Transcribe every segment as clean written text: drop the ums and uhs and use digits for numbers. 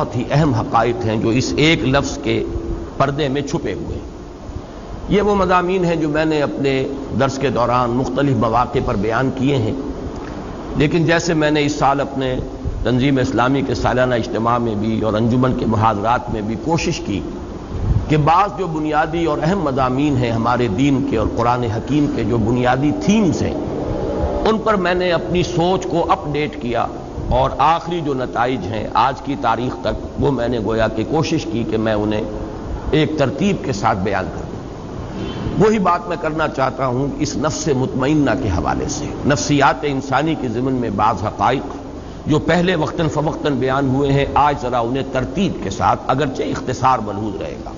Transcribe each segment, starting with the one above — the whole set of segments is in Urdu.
بہت ہی اہم حقائق ہیں جو اس ایک لفظ کے پردے میں چھپے ہوئے ہیں۔ یہ وہ مضامین ہیں جو میں نے اپنے درس کے دوران مختلف مواقع پر بیان کیے ہیں، لیکن جیسے میں نے اس سال اپنے تنظیم اسلامی کے سالانہ اجتماع میں بھی اور انجمن کے محاضرات میں بھی کوشش کی کہ بعض جو بنیادی اور اہم مضامین ہیں ہمارے دین کے اور قرآن حکیم کے جو بنیادی تھیمز ہیں ان پر میں نے اپنی سوچ کو اپ ڈیٹ کیا، اور آخری جو نتائج ہیں آج کی تاریخ تک وہ میں نے گویا کہ کوشش کی کہ میں انہیں ایک ترتیب کے ساتھ بیان کروں۔ وہی بات میں کرنا چاہتا ہوں اس نفس مطمئنہ کے حوالے سے، نفسیات انسانی کے ضمن میں بعض حقائق جو پہلے وقتاً فوقتاً بیان ہوئے ہیں، آج ذرا انہیں ترتیب کے ساتھ اگرچہ اختصار ملحوظ رہے گا۔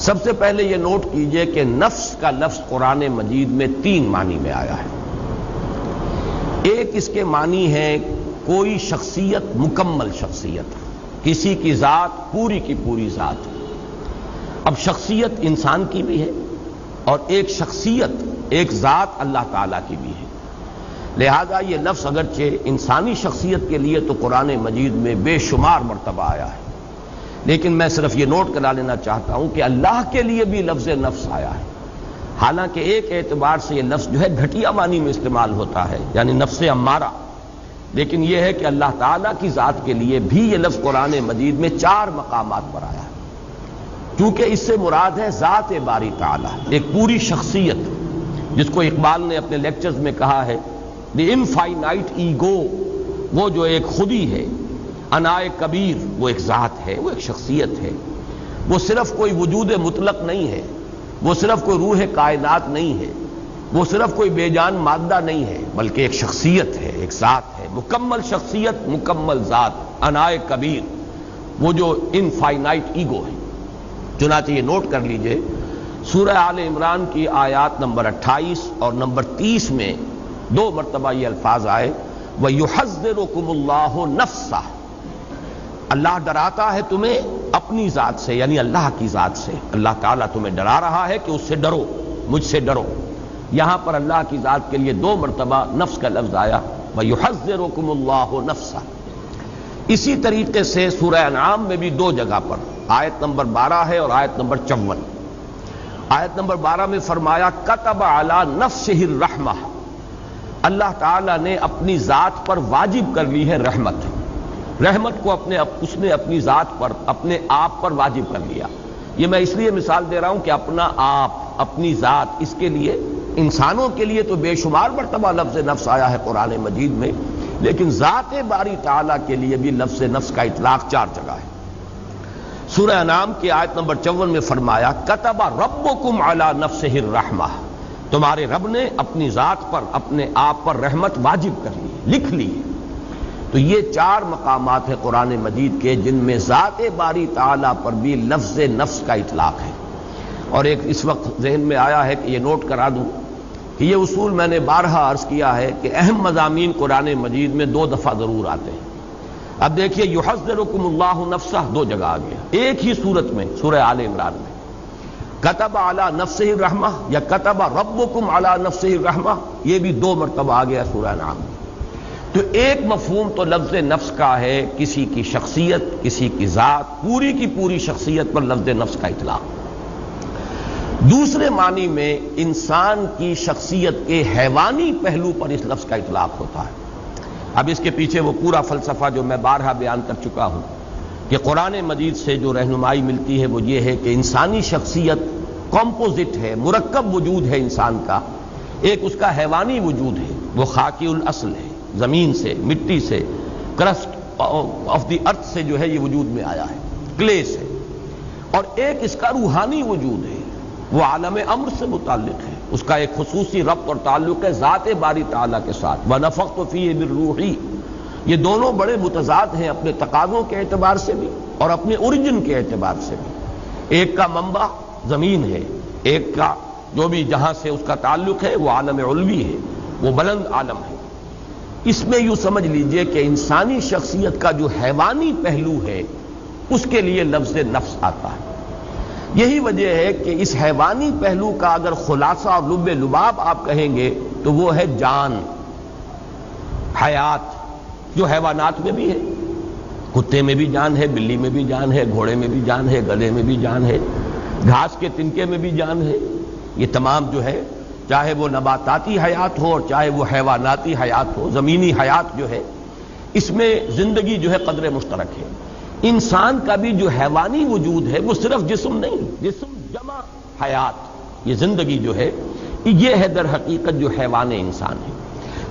سب سے پہلے یہ نوٹ کیجئے کہ نفس کا لفظ قرآن مجید میں 3 معنی میں آیا ہے۔ ایک اس کے معنی ہے کوئی شخصیت، مکمل شخصیت، کسی کی ذات پوری کی پوری ذات۔ اب شخصیت انسان کی بھی ہے اور ایک شخصیت، ایک ذات اللہ تعالیٰ کی بھی ہے، لہذا یہ لفظ اگرچہ انسانی شخصیت کے لیے تو قرآن مجید میں بے شمار مرتبہ آیا ہے، لیکن میں صرف یہ نوٹ کرا لینا چاہتا ہوں کہ اللہ کے لیے بھی لفظ نفس آیا ہے، حالانکہ ایک اعتبار سے یہ لفظ جو ہے گھٹیا معنی میں استعمال ہوتا ہے، یعنی نفس امارہ، لیکن یہ ہے کہ اللہ تعالیٰ کی ذات کے لیے بھی یہ لفظ قرآن مجید میں 4 مقامات پر آیا ہے، کیونکہ اس سے مراد ہے ذات باری تعالیٰ، ایک پوری شخصیت، جس کو اقبال نے اپنے لیکچرز میں کہا ہے دی انفائنائٹ ایگو، وہ جو ایک خودی ہے، انائے کبیر، وہ ایک ذات ہے، وہ ایک شخصیت ہے، وہ صرف کوئی وجود مطلق نہیں ہے، وہ صرف کوئی روح کائنات نہیں ہے، وہ صرف کوئی بے جان مادہ نہیں ہے، بلکہ ایک شخصیت ہے، ایک ذات ہے، مکمل شخصیت، مکمل ذات، انائے کبیر، وہ جو انفائنائٹ ایگو ہے۔ چنانچہ یہ نوٹ کر لیجئے سورہ آل عمران کی آیات نمبر 28 اور نمبر 30 میں 2 مرتبہ یہ الفاظ آئے وَيُحَذِّرُكُمُ اللَّهُ نَفْسَهُ، اللہ ڈراتا ہے تمہیں اپنی ذات سے، یعنی اللہ کی ذات سے، اللہ تعالیٰ تمہیں ڈرا رہا ہے کہ اس سے ڈرو، مجھ سے ڈرو۔ یہاں پر اللہ کی ذات کے لیے 2 مرتبہ نفس کا لفظ آیا وَيُحَذِّرُكُمُ اللَّهُ نَفْسَهُ۔ اسی طریقے سے سورہ انعام میں بھی 2 جگہ پر، آیت نمبر 12 ہے اور آیت نمبر 54۔ آیت نمبر 12 میں فرمایا کتب علی نفسہ الرحمہ، اللہ تعالیٰ نے اپنی ذات پر واجب کر لی ہے رحمت، رحمت کو اس نے اپنی ذات پر، اپنے آپ پر واجب کر لیا۔ یہ میں اس لیے مثال دے رہا ہوں کہ اپنا آپ، اپنی ذات، اس کے لیے انسانوں کے لیے تو بے شمار مرتبہ لفظ نفس آیا ہے قرآن مجید میں، لیکن ذات باری تعالیٰ کے لیے بھی لفظ نفس کا اطلاق 4 جگہ ہے۔ سورہ انعام کی آیت نمبر 54 میں فرمایا کتب ربکم علی نفسہ الرحمہ، تمہارے رب نے اپنی ذات پر، اپنے آپ پر رحمت واجب کر لی، لکھ لی۔ تو یہ 4 مقامات ہیں قرآن مجید کے جن میں ذات باری تعالیٰ پر بھی لفظ نفس کا اطلاق ہے۔ اور ایک اس وقت ذہن میں آیا ہے کہ یہ نوٹ کرا دوں کہ یہ اصول میں نے بارہا عرض کیا ہے کہ اہم مضامین قرآن مجید میں 2 دفعہ ضرور آتے ہیں۔ اب دیکھیے یحذرکم اللہ نفسہ 2 جگہ آ گیا، ایک ہی صورت میں سورہ آل عمران میں کتب علی نفسہ الرحمہ یا کتب ربکم علی نفسہ الرحمہ، یہ بھی 2 مرتبہ آ گیا سورہ انعام میں۔ تو ایک مفہوم تو لفظ نفس کا ہے کسی کی شخصیت، کسی کی ذات، پوری کی پوری شخصیت پر لفظ نفس کا اطلاق۔ دوسرے معنی میں انسان کی شخصیت کے حیوانی پہلو پر اس لفظ کا اطلاق ہوتا ہے۔ اب اس کے پیچھے وہ پورا فلسفہ جو میں بارہا بیان کر چکا ہوں کہ قرآن مجید سے جو رہنمائی ملتی ہے وہ یہ ہے کہ انسانی شخصیت کمپوزٹ ہے، مرکب وجود ہے انسان کا، ایک اس کا حیوانی وجود ہے، وہ خاکی الاصل ہے، زمین سے، مٹی سے، کرسٹ آف دی ارتھ سے جو ہے یہ وجود میں آیا ہے، کلے سے، اور ایک اس کا روحانی وجود ہے، وہ عالم امر سے متعلق ہے، اس کا ایک خصوصی ربط اور تعلق ہے ذات باری تعالیٰ کے ساتھ۔ وَنَفَخْتُ فِيهِ مِن رُوحِي، یہ دونوں بڑے متضاد ہیں اپنے تقاضوں کے اعتبار سے بھی اور اپنے اوریجن کے اعتبار سے بھی۔ ایک کا منبع زمین ہے، ایک کا جو بھی جہاں سے اس کا تعلق ہے وہ عالم علوی ہے، وہ بلند عالم ہے۔ اس میں یوں سمجھ لیجئے کہ انسانی شخصیت کا جو حیوانی پہلو ہے اس کے لیے لفظ نفس آتا ہے۔ یہی وجہ ہے کہ اس حیوانی پہلو کا اگر خلاصہ اور لب لباب آپ کہیں گے تو وہ ہے جان، حیات، جو حیوانات میں بھی ہے۔ کتے میں بھی جان ہے، بلی میں بھی جان ہے، گھوڑے میں بھی جان ہے، گدھے میں بھی جان ہے، گھاس کے تنکے میں بھی جان ہے۔ یہ تمام جو ہے، چاہے وہ نباتاتی حیات ہو اور چاہے وہ حیواناتی حیات ہو، زمینی حیات جو ہے، اس میں زندگی جو ہے قدر مشترک ہے۔ انسان کا بھی جو حیوانی وجود ہے وہ صرف جسم نہیں، جسم جمع حیات، یہ زندگی جو ہے یہ ہے در حقیقت جو حیوان انسان ہے۔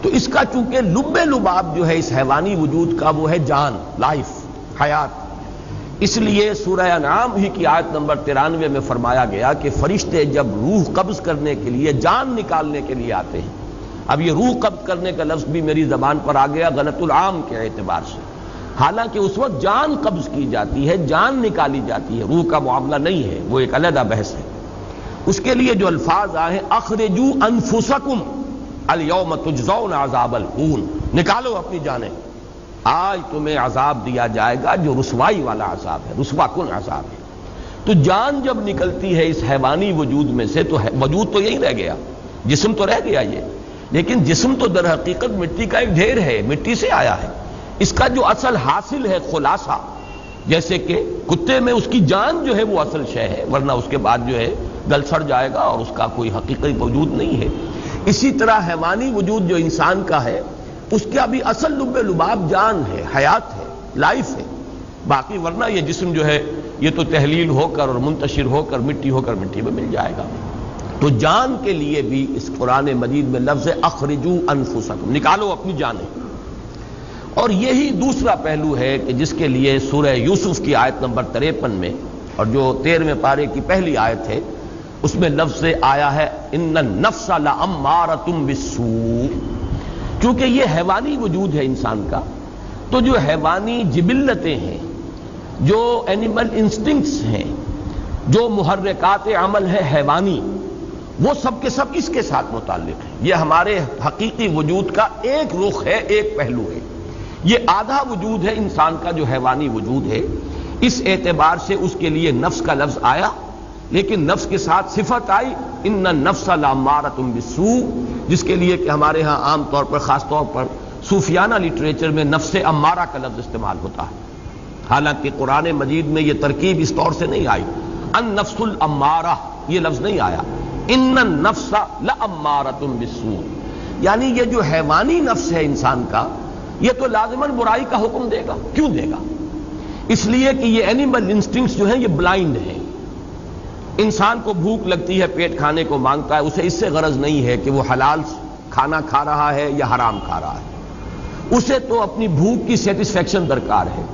تو اس کا چونکہ لب لباب جو ہے اس حیوانی وجود کا وہ ہے جان، لائف، حیات، اس لیے سورہ انعام ہی کی آیت نمبر 93 میں فرمایا گیا کہ فرشتے جب روح قبض کرنے کے لیے، جان نکالنے کے لیے آتے ہیں۔ اب یہ روح قبض کرنے کا لفظ بھی میری زبان پر آ گیا غلط العام کے اعتبار سے، حالانکہ اس وقت جان قبض کی جاتی ہے، جان نکالی جاتی ہے، روح کا معاملہ نہیں ہے، وہ ایک علیحدہ بحث ہے۔ اس کے لیے جو الفاظ آئے ہیں اخرجوا انفسکم الیوم تجزون عذاب الہون، نکالو اپنی جانیں، آج تمہیں عذاب دیا جائے گا جو رسوائی والا عذاب ہے، رسوا کن عذاب ہے۔ تو جان جب نکلتی ہے اس حیوانی وجود میں سے تو وجود تو یہی رہ گیا، جسم تو رہ گیا یہ، لیکن جسم تو در حقیقت مٹی کا ایک ڈھیر ہے، مٹی سے آیا ہے۔ اس کا جو اصل حاصل ہے خلاصہ، جیسے کہ کتے میں اس کی جان جو ہے وہ اصل شے ہے، ورنہ اس کے بعد جو ہے گل سڑ جائے گا اور اس کا کوئی حقیقی وجود نہیں ہے۔ اسی طرح حیوانی وجود جو انسان کا ہے اس کا بھی اصل لب لباب جان ہے، حیات ہے، لائف ہے، باقی ورنہ یہ جسم جو ہے یہ تو تحلیل ہو کر اور منتشر ہو کر مٹی میں مل جائے گا۔ تو جان کے لیے بھی اس قرآن مجید میں لفظ اخرجوا انفسکم، نکالو اپنی جانیں۔ اور یہی دوسرا پہلو ہے کہ جس کے لیے سورہ یوسف کی آیت نمبر 53 میں اور جو 13ویں پارے کی پہلی آیت ہے اس میں لفظ آیا ہے ان النفس لامارۃ بالسوء۔ چونکہ یہ حیوانی وجود ہے انسان کا، تو جو حیوانی جبلتیں ہیں، جو اینیمل انسٹنکٹس ہیں، جو محرکات عمل ہے حیوانی، وہ سب کے سب اس کے ساتھ متعلق ہے۔ یہ ہمارے حقیقی وجود کا ایک رخ ہے، ایک پہلو ہے۔ یہ آدھا وجود ہے انسان کا جو حیوانی وجود ہے، اس اعتبار سے اس کے لیے نفس کا لفظ آیا، لیکن نفس کے ساتھ صفت آئی ان النفس لامارۃ بالسوء، جس کے لیے کہ ہمارے ہاں عام طور پر، خاص طور پر صوفیانہ لٹریچر میں نفس امارہ کا لفظ استعمال ہوتا ہے، حالانکہ قرآن مجید میں یہ ترکیب اس طور سے نہیں آئی، النفس الامارہ یہ لفظ نہیں آیا، ان النفس لامارۃ بالسوء، یعنی یہ جو حیوانی نفس ہے انسان کا یہ تو لازماً برائی کا حکم دے گا۔ کیوں دے گا؟ اس لیے کہ یہ اینیمل انسٹنکٹس جو ہیں یہ بلائنڈ ہیں۔ انسان کو بھوک لگتی ہے، پیٹ کھانے کو مانگتا ہے، اسے اس سے غرض نہیں ہے کہ وہ حلال کھانا کھا رہا ہے یا حرام کھا رہا ہے، اسے تو اپنی بھوک کی سیٹسفیکشن درکار ہے۔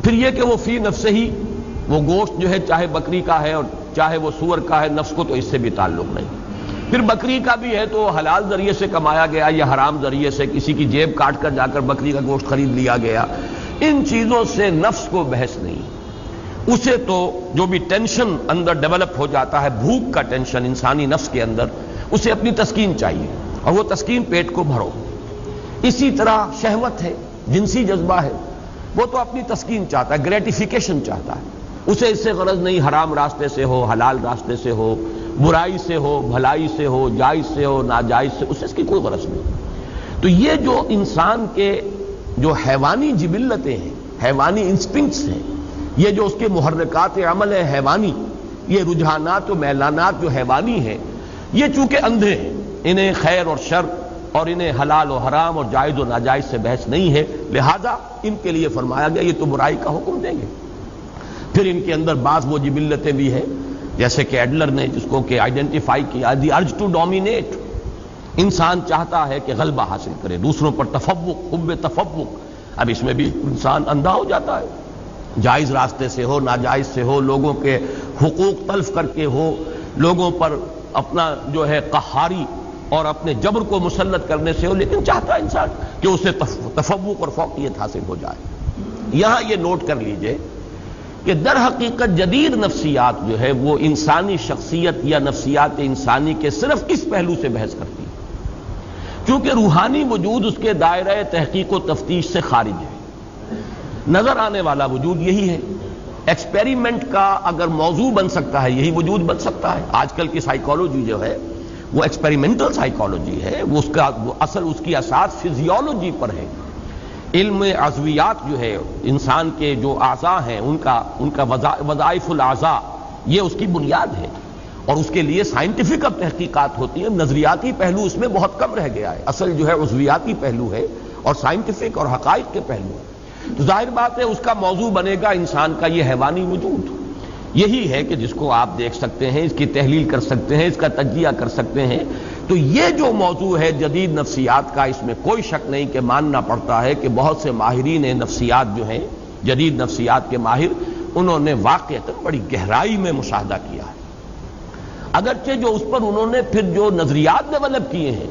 پھر یہ کہ وہ فی نفسہ ہی وہ گوشت جو ہے چاہے بکری کا ہے اور چاہے وہ سور کا ہے، نفس کو تو اس سے بھی تعلق نہیں۔ پھر بکری کا بھی ہے تو حلال ذریعے سے کمایا گیا یا حرام ذریعے سے کسی کی جیب کاٹ کر جا کر بکری کا گوشت خرید لیا گیا، ان چیزوں سے نفس کو بحث نہیں۔ اسے تو جو بھی ٹینشن اندر ڈیولپ ہو جاتا ہے، بھوک کا ٹینشن انسانی نفس کے اندر، اسے اپنی تسکین چاہیے اور وہ تسکین پیٹ کو بھرو۔ اسی طرح شہوت ہے، جنسی جذبہ ہے، وہ تو اپنی تسکین چاہتا ہے، گریٹیفیکیشن چاہتا ہے، اسے اس سے غرض نہیں حرام راستے سے ہو، حلال راستے سے ہو، برائی سے ہو، بھلائی سے ہو، جائز سے ہو، ناجائز سے، اسے اس کی کوئی غرض نہیں۔ تو یہ جو انسان کے جو حیوانی جبلتیں ہیں، حیوانی انسٹنکٹس ہیں، یہ جو اس کے محرکات عمل ہے حیوانی، یہ رجحانات و میلانات جو حیوانی ہیں، یہ چونکہ اندھے ہیں، انہیں خیر اور شر اور انہیں حلال و حرام اور جائز و ناجائز سے بحث نہیں ہے، لہذا ان کے لیے فرمایا گیا یہ تو برائی کا حکم دیں گے۔ پھر ان کے اندر بعض وہ جبلتیں بھی ہیں، جیسے کہ ایڈلر نے جس کو کہ آئیڈینٹیفائی کیا، دی ارج ٹو ڈومینیٹ، انسان چاہتا ہے کہ غلبہ حاصل کرے، دوسروں پر تفوق، حب تفوق۔ اب اس میں بھی انسان اندھا ہو جاتا ہے، جائز راستے سے ہو، ناجائز سے ہو، لوگوں کے حقوق تلف کر کے ہو، لوگوں پر اپنا جو ہے قہاری اور اپنے جبر کو مسلط کرنے سے ہو، لیکن چاہتا ہے انسان کہ اسے تفوق اور فوقیت حاصل ہو جائے۔ یہاں یہ نوٹ کر لیجئے کہ در حقیقت جدید نفسیات جو ہے وہ انسانی شخصیت یا نفسیات انسانی کے صرف اس پہلو سے بحث کرتی ہے، کیونکہ روحانی وجود اس کے دائرہ تحقیق و تفتیش سے خارج ہے۔ نظر آنے والا وجود یہی ہے، ایکسپیریمنٹ کا اگر موضوع بن سکتا ہے یہی وجود بن سکتا ہے۔ آج کل کی سائیکالوجی جو ہے وہ ایکسپیریمنٹل سائیکالوجی ہے، وہ اس کا اصل، اس کی اساس فزیولوجی پر ہے۔ علم عضویات جو ہے، انسان کے جو اعضاء ہیں ان کا وظائف الاعضاء، یہ اس کی بنیاد ہے، اور اس کے لیے سائنٹیفک اب تحقیقات ہوتی ہیں۔ نظریاتی پہلو اس میں بہت کم رہ گیا ہے، اصل جو ہے عضویاتی پہلو ہے اور سائنٹیفک اور حقائق کے پہلو ہے۔ تو ظاہر بات ہے اس کا موضوع بنے گا انسان کا یہ حیوانی وجود۔ یہی ہے کہ جس کو آپ دیکھ سکتے ہیں، اس کی تحلیل کر سکتے ہیں، اس کا تجزیہ کر سکتے ہیں۔ تو یہ جو موضوع ہے جدید نفسیات کا، اس میں کوئی شک نہیں کہ ماننا پڑتا ہے کہ بہت سے ماہرین نفسیات جو ہیں، جدید نفسیات کے ماہر، انہوں نے واقعتاً بڑی گہرائی میں مشاہدہ کیا ہے۔ اگرچہ جو اس پر انہوں نے پھر جو نظریات ڈیولپ کیے ہیں،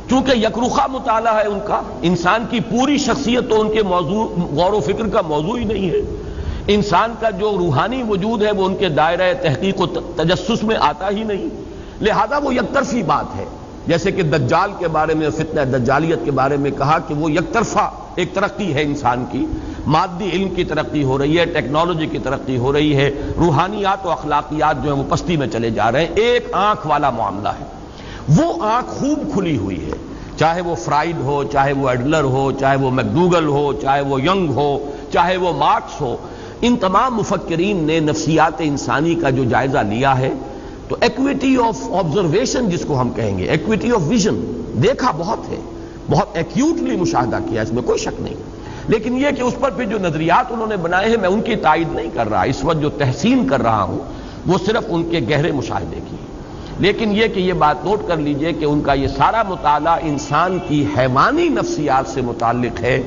چونکہ یکرخا مطالعہ ہے ان کا، انسان کی پوری شخصیت تو ان کے موضوع غور و فکر کا موضوع ہی نہیں ہے، انسان کا جو روحانی وجود ہے وہ ان کے دائرہ تحقیق و تجسس میں آتا ہی نہیں، لہذا وہ یک طرفی بات ہے۔ جیسے کہ دجال کے بارے میں، فتنہ دجالیت کے بارے میں کہا کہ وہ یک طرفہ ایک ترقی ہے انسان کی، مادی علم کی ترقی ہو رہی ہے، ٹیکنالوجی کی ترقی ہو رہی ہے، روحانیات و اخلاقیات جو ہیں وہ پستی میں چلے جا رہے ہیں، ایک آنکھ والا معاملہ ہے۔ وہ آنکھ خوب کھلی ہوئی ہے، چاہے وہ فرائیڈ ہو، چاہے وہ ایڈلر ہو، چاہے وہ میکڈوگل ہو، چاہے وہ ینگ ہو، چاہے وہ مارکس ہو، ان تمام مفکرین نے نفسیات انسانی کا جو جائزہ لیا ہے تو ایکویٹی آف آبزرویشن جس کو ہم کہیں گے، ایکویٹی آف ویژن، دیکھا بہت ہے، بہت ایکیوٹلی مشاہدہ کیا، اس میں کوئی شک نہیں۔ لیکن یہ کہ اس پر پھر جو نظریات انہوں نے بنائے ہیں میں ان کی تائید نہیں کر رہا، اس وقت جو تحسین کر رہا ہوں وہ صرف ان کے گہرے مشاہدے کی ہے۔ لیکن یہ کہ یہ بات نوٹ کر لیجئے کہ ان کا یہ سارا مطالعہ انسان کی حیوانی نفسیات سے متعلق ہے،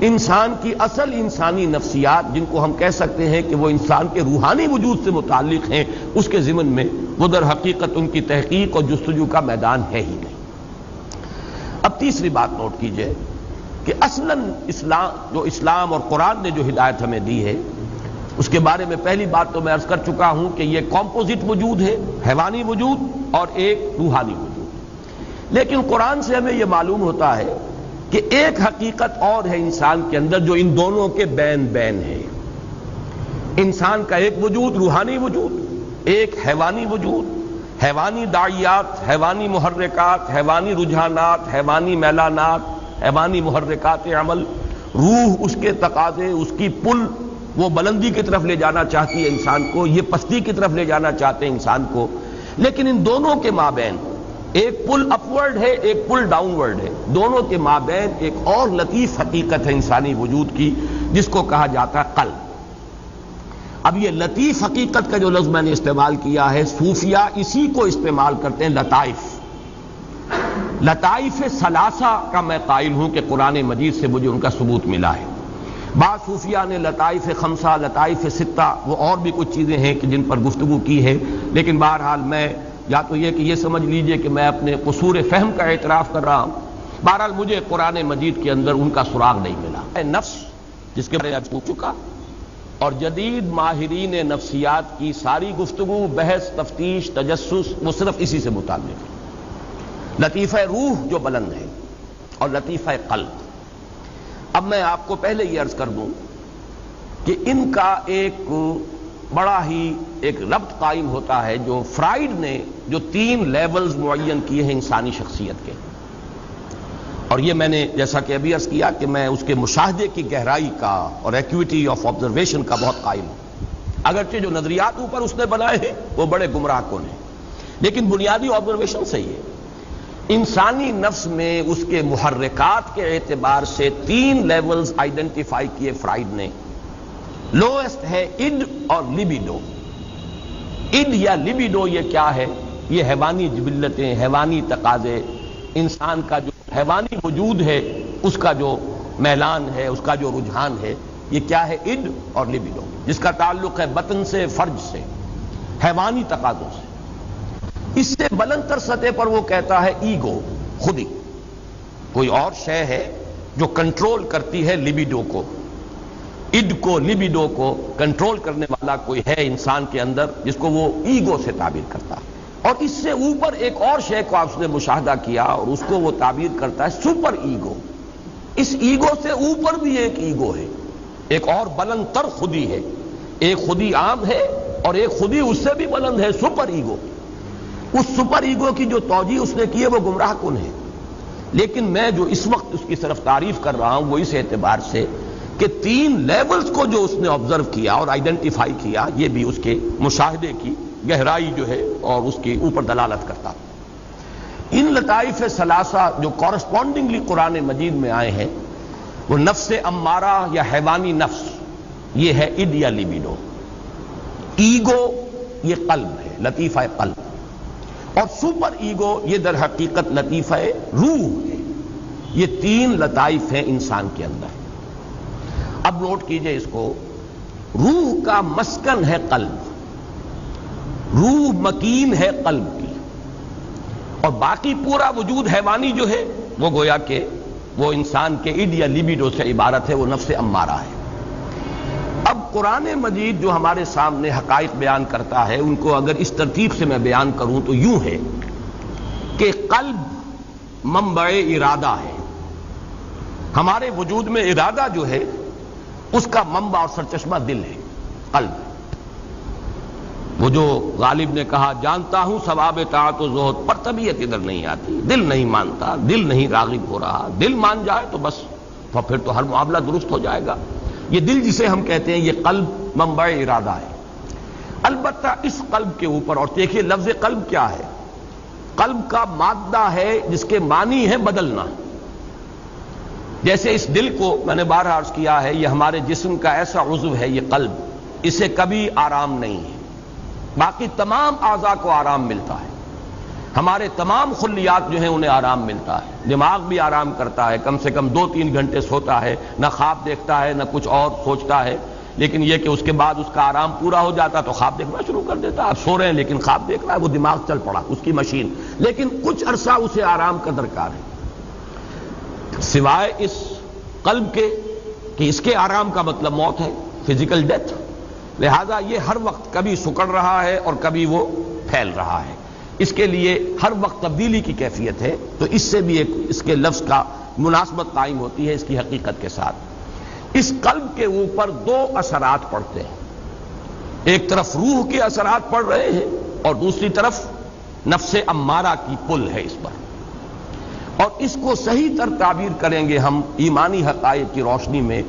انسان کی اصل انسانی نفسیات جن کو ہم کہہ سکتے ہیں کہ وہ انسان کے روحانی وجود سے متعلق ہیں، اس کے ضمن میں وہ در حقیقت ان کی تحقیق اور جستجو کا میدان ہے ہی نہیں۔ اب تیسری بات نوٹ کیجئے کہ اصلاً اسلام اور قرآن نے جو ہدایت ہمیں دی ہے اس کے بارے میں پہلی بات تو میں عرض کر چکا ہوں کہ یہ کمپوزٹ وجود ہے، حیوانی وجود اور ایک روحانی وجود۔ لیکن قرآن سے ہمیں یہ معلوم ہوتا ہے کہ ایک حقیقت اور ہے انسان کے اندر جو ان دونوں کے بین ہے۔ انسان کا ایک وجود روحانی وجود، ایک حیوانی وجود، حیوانی داعیات، حیوانی محرکات، حیوانی رجحانات، حیوانی میلانات، حیوانی محرکات عمل، روح، اس کے تقاضے، اس کی پل، وہ بلندی کی طرف لے جانا چاہتی ہے انسان کو، یہ پستی کی طرف لے جانا چاہتے ہیں انسان کو۔ لیکن ان دونوں کے مابین ایک پل اپورڈ ہے، ایک پل ڈاؤن ورڈ ہے، دونوں کے مابین ایک اور لطیف حقیقت ہے انسانی وجود کی جس کو کہا جاتا ہے قلب۔ اب یہ لطیف حقیقت کا جو لفظ میں نے استعمال کیا ہے، صوفیہ اسی کو استعمال کرتے ہیں، لطائف ثلاثہ کا میں قائل ہوں کہ قرآن مجید سے مجھے ان کا ثبوت ملا ہے۔ بعض صوفیہ نے لطائف خمسہ، لطائف ستہ، وہ اور بھی کچھ چیزیں ہیں کہ جن پر گفتگو کی ہے، لیکن بہرحال میں یا تو یہ کہ یہ سمجھ لیجئے کہ میں اپنے قصور فہم کا اعتراف کر رہا ہوں، بہرحال مجھے قرآن مجید کے اندر ان کا سراغ نہیں ملا۔ نفس جس کے بارے میں پوچھ چکا، اور جدید ماہرین نفسیات کی ساری گفتگو، بحث، تفتیش، تجسس وہ صرف اسی سے متعلق ہے، لطیفہ روح جو بلند ہے اور لطیفہ قلب۔ اب میں آپ کو پہلے یہ عرض کر دوں کہ ان کا ایک بڑا ہی ایک ربط قائم ہوتا ہے جو فرائیڈ نے جو 3 لیولز معین کیے ہیں انسانی شخصیت کے، اور یہ میں نے جیسا کہ ابھی عرض کیا کہ میں اس کے مشاہدے کی گہرائی کا اور ایکویٹی آف آبزرویشن کا بہت قائل ہوں، اگرچہ جو نظریات اوپر اس نے بنائے ہیں وہ بڑے گمراہ کن ہیں، لیکن بنیادی آبزرویشن صحیح ہے۔ انسانی نفس میں اس کے محرکات کے اعتبار سے 3 لیولز آئیڈینٹیفائی کیے فرائیڈ نے۔ لوئسٹ ہے اڈ اور لیبیڈو۔ اڈ یا لیبیڈو یہ کیا ہے؟ یہ حیوانی جبلتیں، حیوانی تقاضے، انسان کا جو حیوانی وجود ہے اس کا جو میلان ہے، اس کا جو رجحان ہے، یہ کیا ہے؟ اڈ اور لیبیڈو، جس کا تعلق ہے بطن سے، فرج سے، حیوانی تقاضوں سے۔ اس سے بلند تر سطح پر وہ کہتا ہے ایگو، خودی، کوئی اور شے ہے جو کنٹرول کرتی ہے لیبیڈو کو، اڈ کو، لیبیڈو کو کنٹرول کرنے والا کوئی ہے انسان کے اندر جس کو وہ ایگو سے تعبیر کرتا ہے۔ اور اس سے اوپر ایک اور شے کو آپ نے مشاہدہ کیا اور اس کو وہ تعبیر کرتا ہے سپر ایگو۔ اس ایگو سے اوپر بھی ایک ایگو ہے، ایک اور بلند تر خودی ہے، ایک خودی عام ہے اور ایک خودی اس سے بھی بلند ہے، سپر ایگو۔ اس سپر ایگو کی جو توجیہ اس نے کی ہے وہ گمراہ کن ہے، لیکن میں جو اس وقت اس کی صرف تعریف کر رہا ہوں وہ اس اعتبار سے کہ 3 لیولز کو جو اس نے آبزرو کیا اور آئیڈینٹیفائی کیا، یہ بھی اس کے مشاہدے کی گہرائی جو ہے اور اس کے اوپر دلالت کرتا۔ ان لطائف ثلاثہ جو کورسپونڈنگلی قرآن مجید میں آئے ہیں وہ نفس امارہ یا حیوانی نفس، یہ ہے اِڈ یا لیبیڈو۔ ایگو یہ قلب ہے، لطیفہ قلب، اور سپر ایگو یہ در حقیقت لطیفہ روح ہے۔ یہ 3 لطائف ہیں انسان کے اندر۔ اب نوٹ کیجئے اس کو، روح کا مسکن ہے قلب، روح مکین ہے قلب کی، اور باقی پورا وجود حیوانی جو ہے وہ گویا کہ وہ انسان کے اِڈ یا لیبیڈو سے عبارت ہے، وہ نفس امارہ ہے۔ اب قرآن مجید جو ہمارے سامنے حقائق بیان کرتا ہے ان کو اگر اس ترتیب سے میں بیان کروں تو یوں ہے کہ قلب منبع ارادہ ہے۔ ہمارے وجود میں ارادہ جو ہے اس کا منبع اور سرچشمہ دل ہے، قلب۔ وہ جو غالب نے کہا جانتا ہوں ثواب طاعت و زہد پر طبیعت ادھر نہیں آتی، دل نہیں مانتا، دل نہیں راغب ہو رہا، دل مان جائے تو بس پھر تو ہر معاملہ درست ہو جائے گا۔ یہ دل جسے ہم کہتے ہیں یہ قلب منبع ارادہ ہے۔ البتہ اس قلب کے اوپر، اور دیکھیے لفظ قلب کیا ہے، قلب کا مادہ ہے جس کے معنی ہے بدلنا۔ جیسے اس دل کو میں نے بارہا عرض کیا ہے یہ ہمارے جسم کا ایسا عضو ہے، یہ قلب، اسے کبھی آرام نہیں ہے، باقی تمام اعضاء کو آرام ملتا ہے، ہمارے تمام خلیات جو ہیں انہیں آرام ملتا ہے، دماغ بھی آرام کرتا ہے، کم سے کم 2-3 گھنٹے سوتا ہے، نہ خواب دیکھتا ہے نہ کچھ اور سوچتا ہے، لیکن یہ کہ اس کے بعد اس کا آرام پورا ہو جاتا تو خواب دیکھنا شروع کر دیتا ہے۔ آپ سو رہے ہیں لیکن خواب دیکھ رہا ہے، وہ دماغ چل پڑا اس کی مشین، لیکن کچھ عرصہ اسے آرام کا درکار ہے، سوائے اس قلب کے کہ اس کے آرام کا مطلب موت ہے، فزیکل ڈیتھ، لہذا یہ ہر وقت کبھی سکڑ رہا ہے اور کبھی وہ پھیل رہا ہے، اس کے لیے ہر وقت تبدیلی کی کیفیت ہے، تو اس سے بھی ایک اس کے لفظ کا مناسبت قائم ہوتی ہے اس کی حقیقت کے ساتھ۔ اس قلب کے اوپر 2 اثرات پڑتے ہیں، ایک طرف روح کے اثرات پڑ رہے ہیں اور دوسری طرف نفس امارہ کی پل ہے اس پر، اور اس کو صحیح تر تعبیر کریں گے ہم ایمانی حقائق کی روشنی میں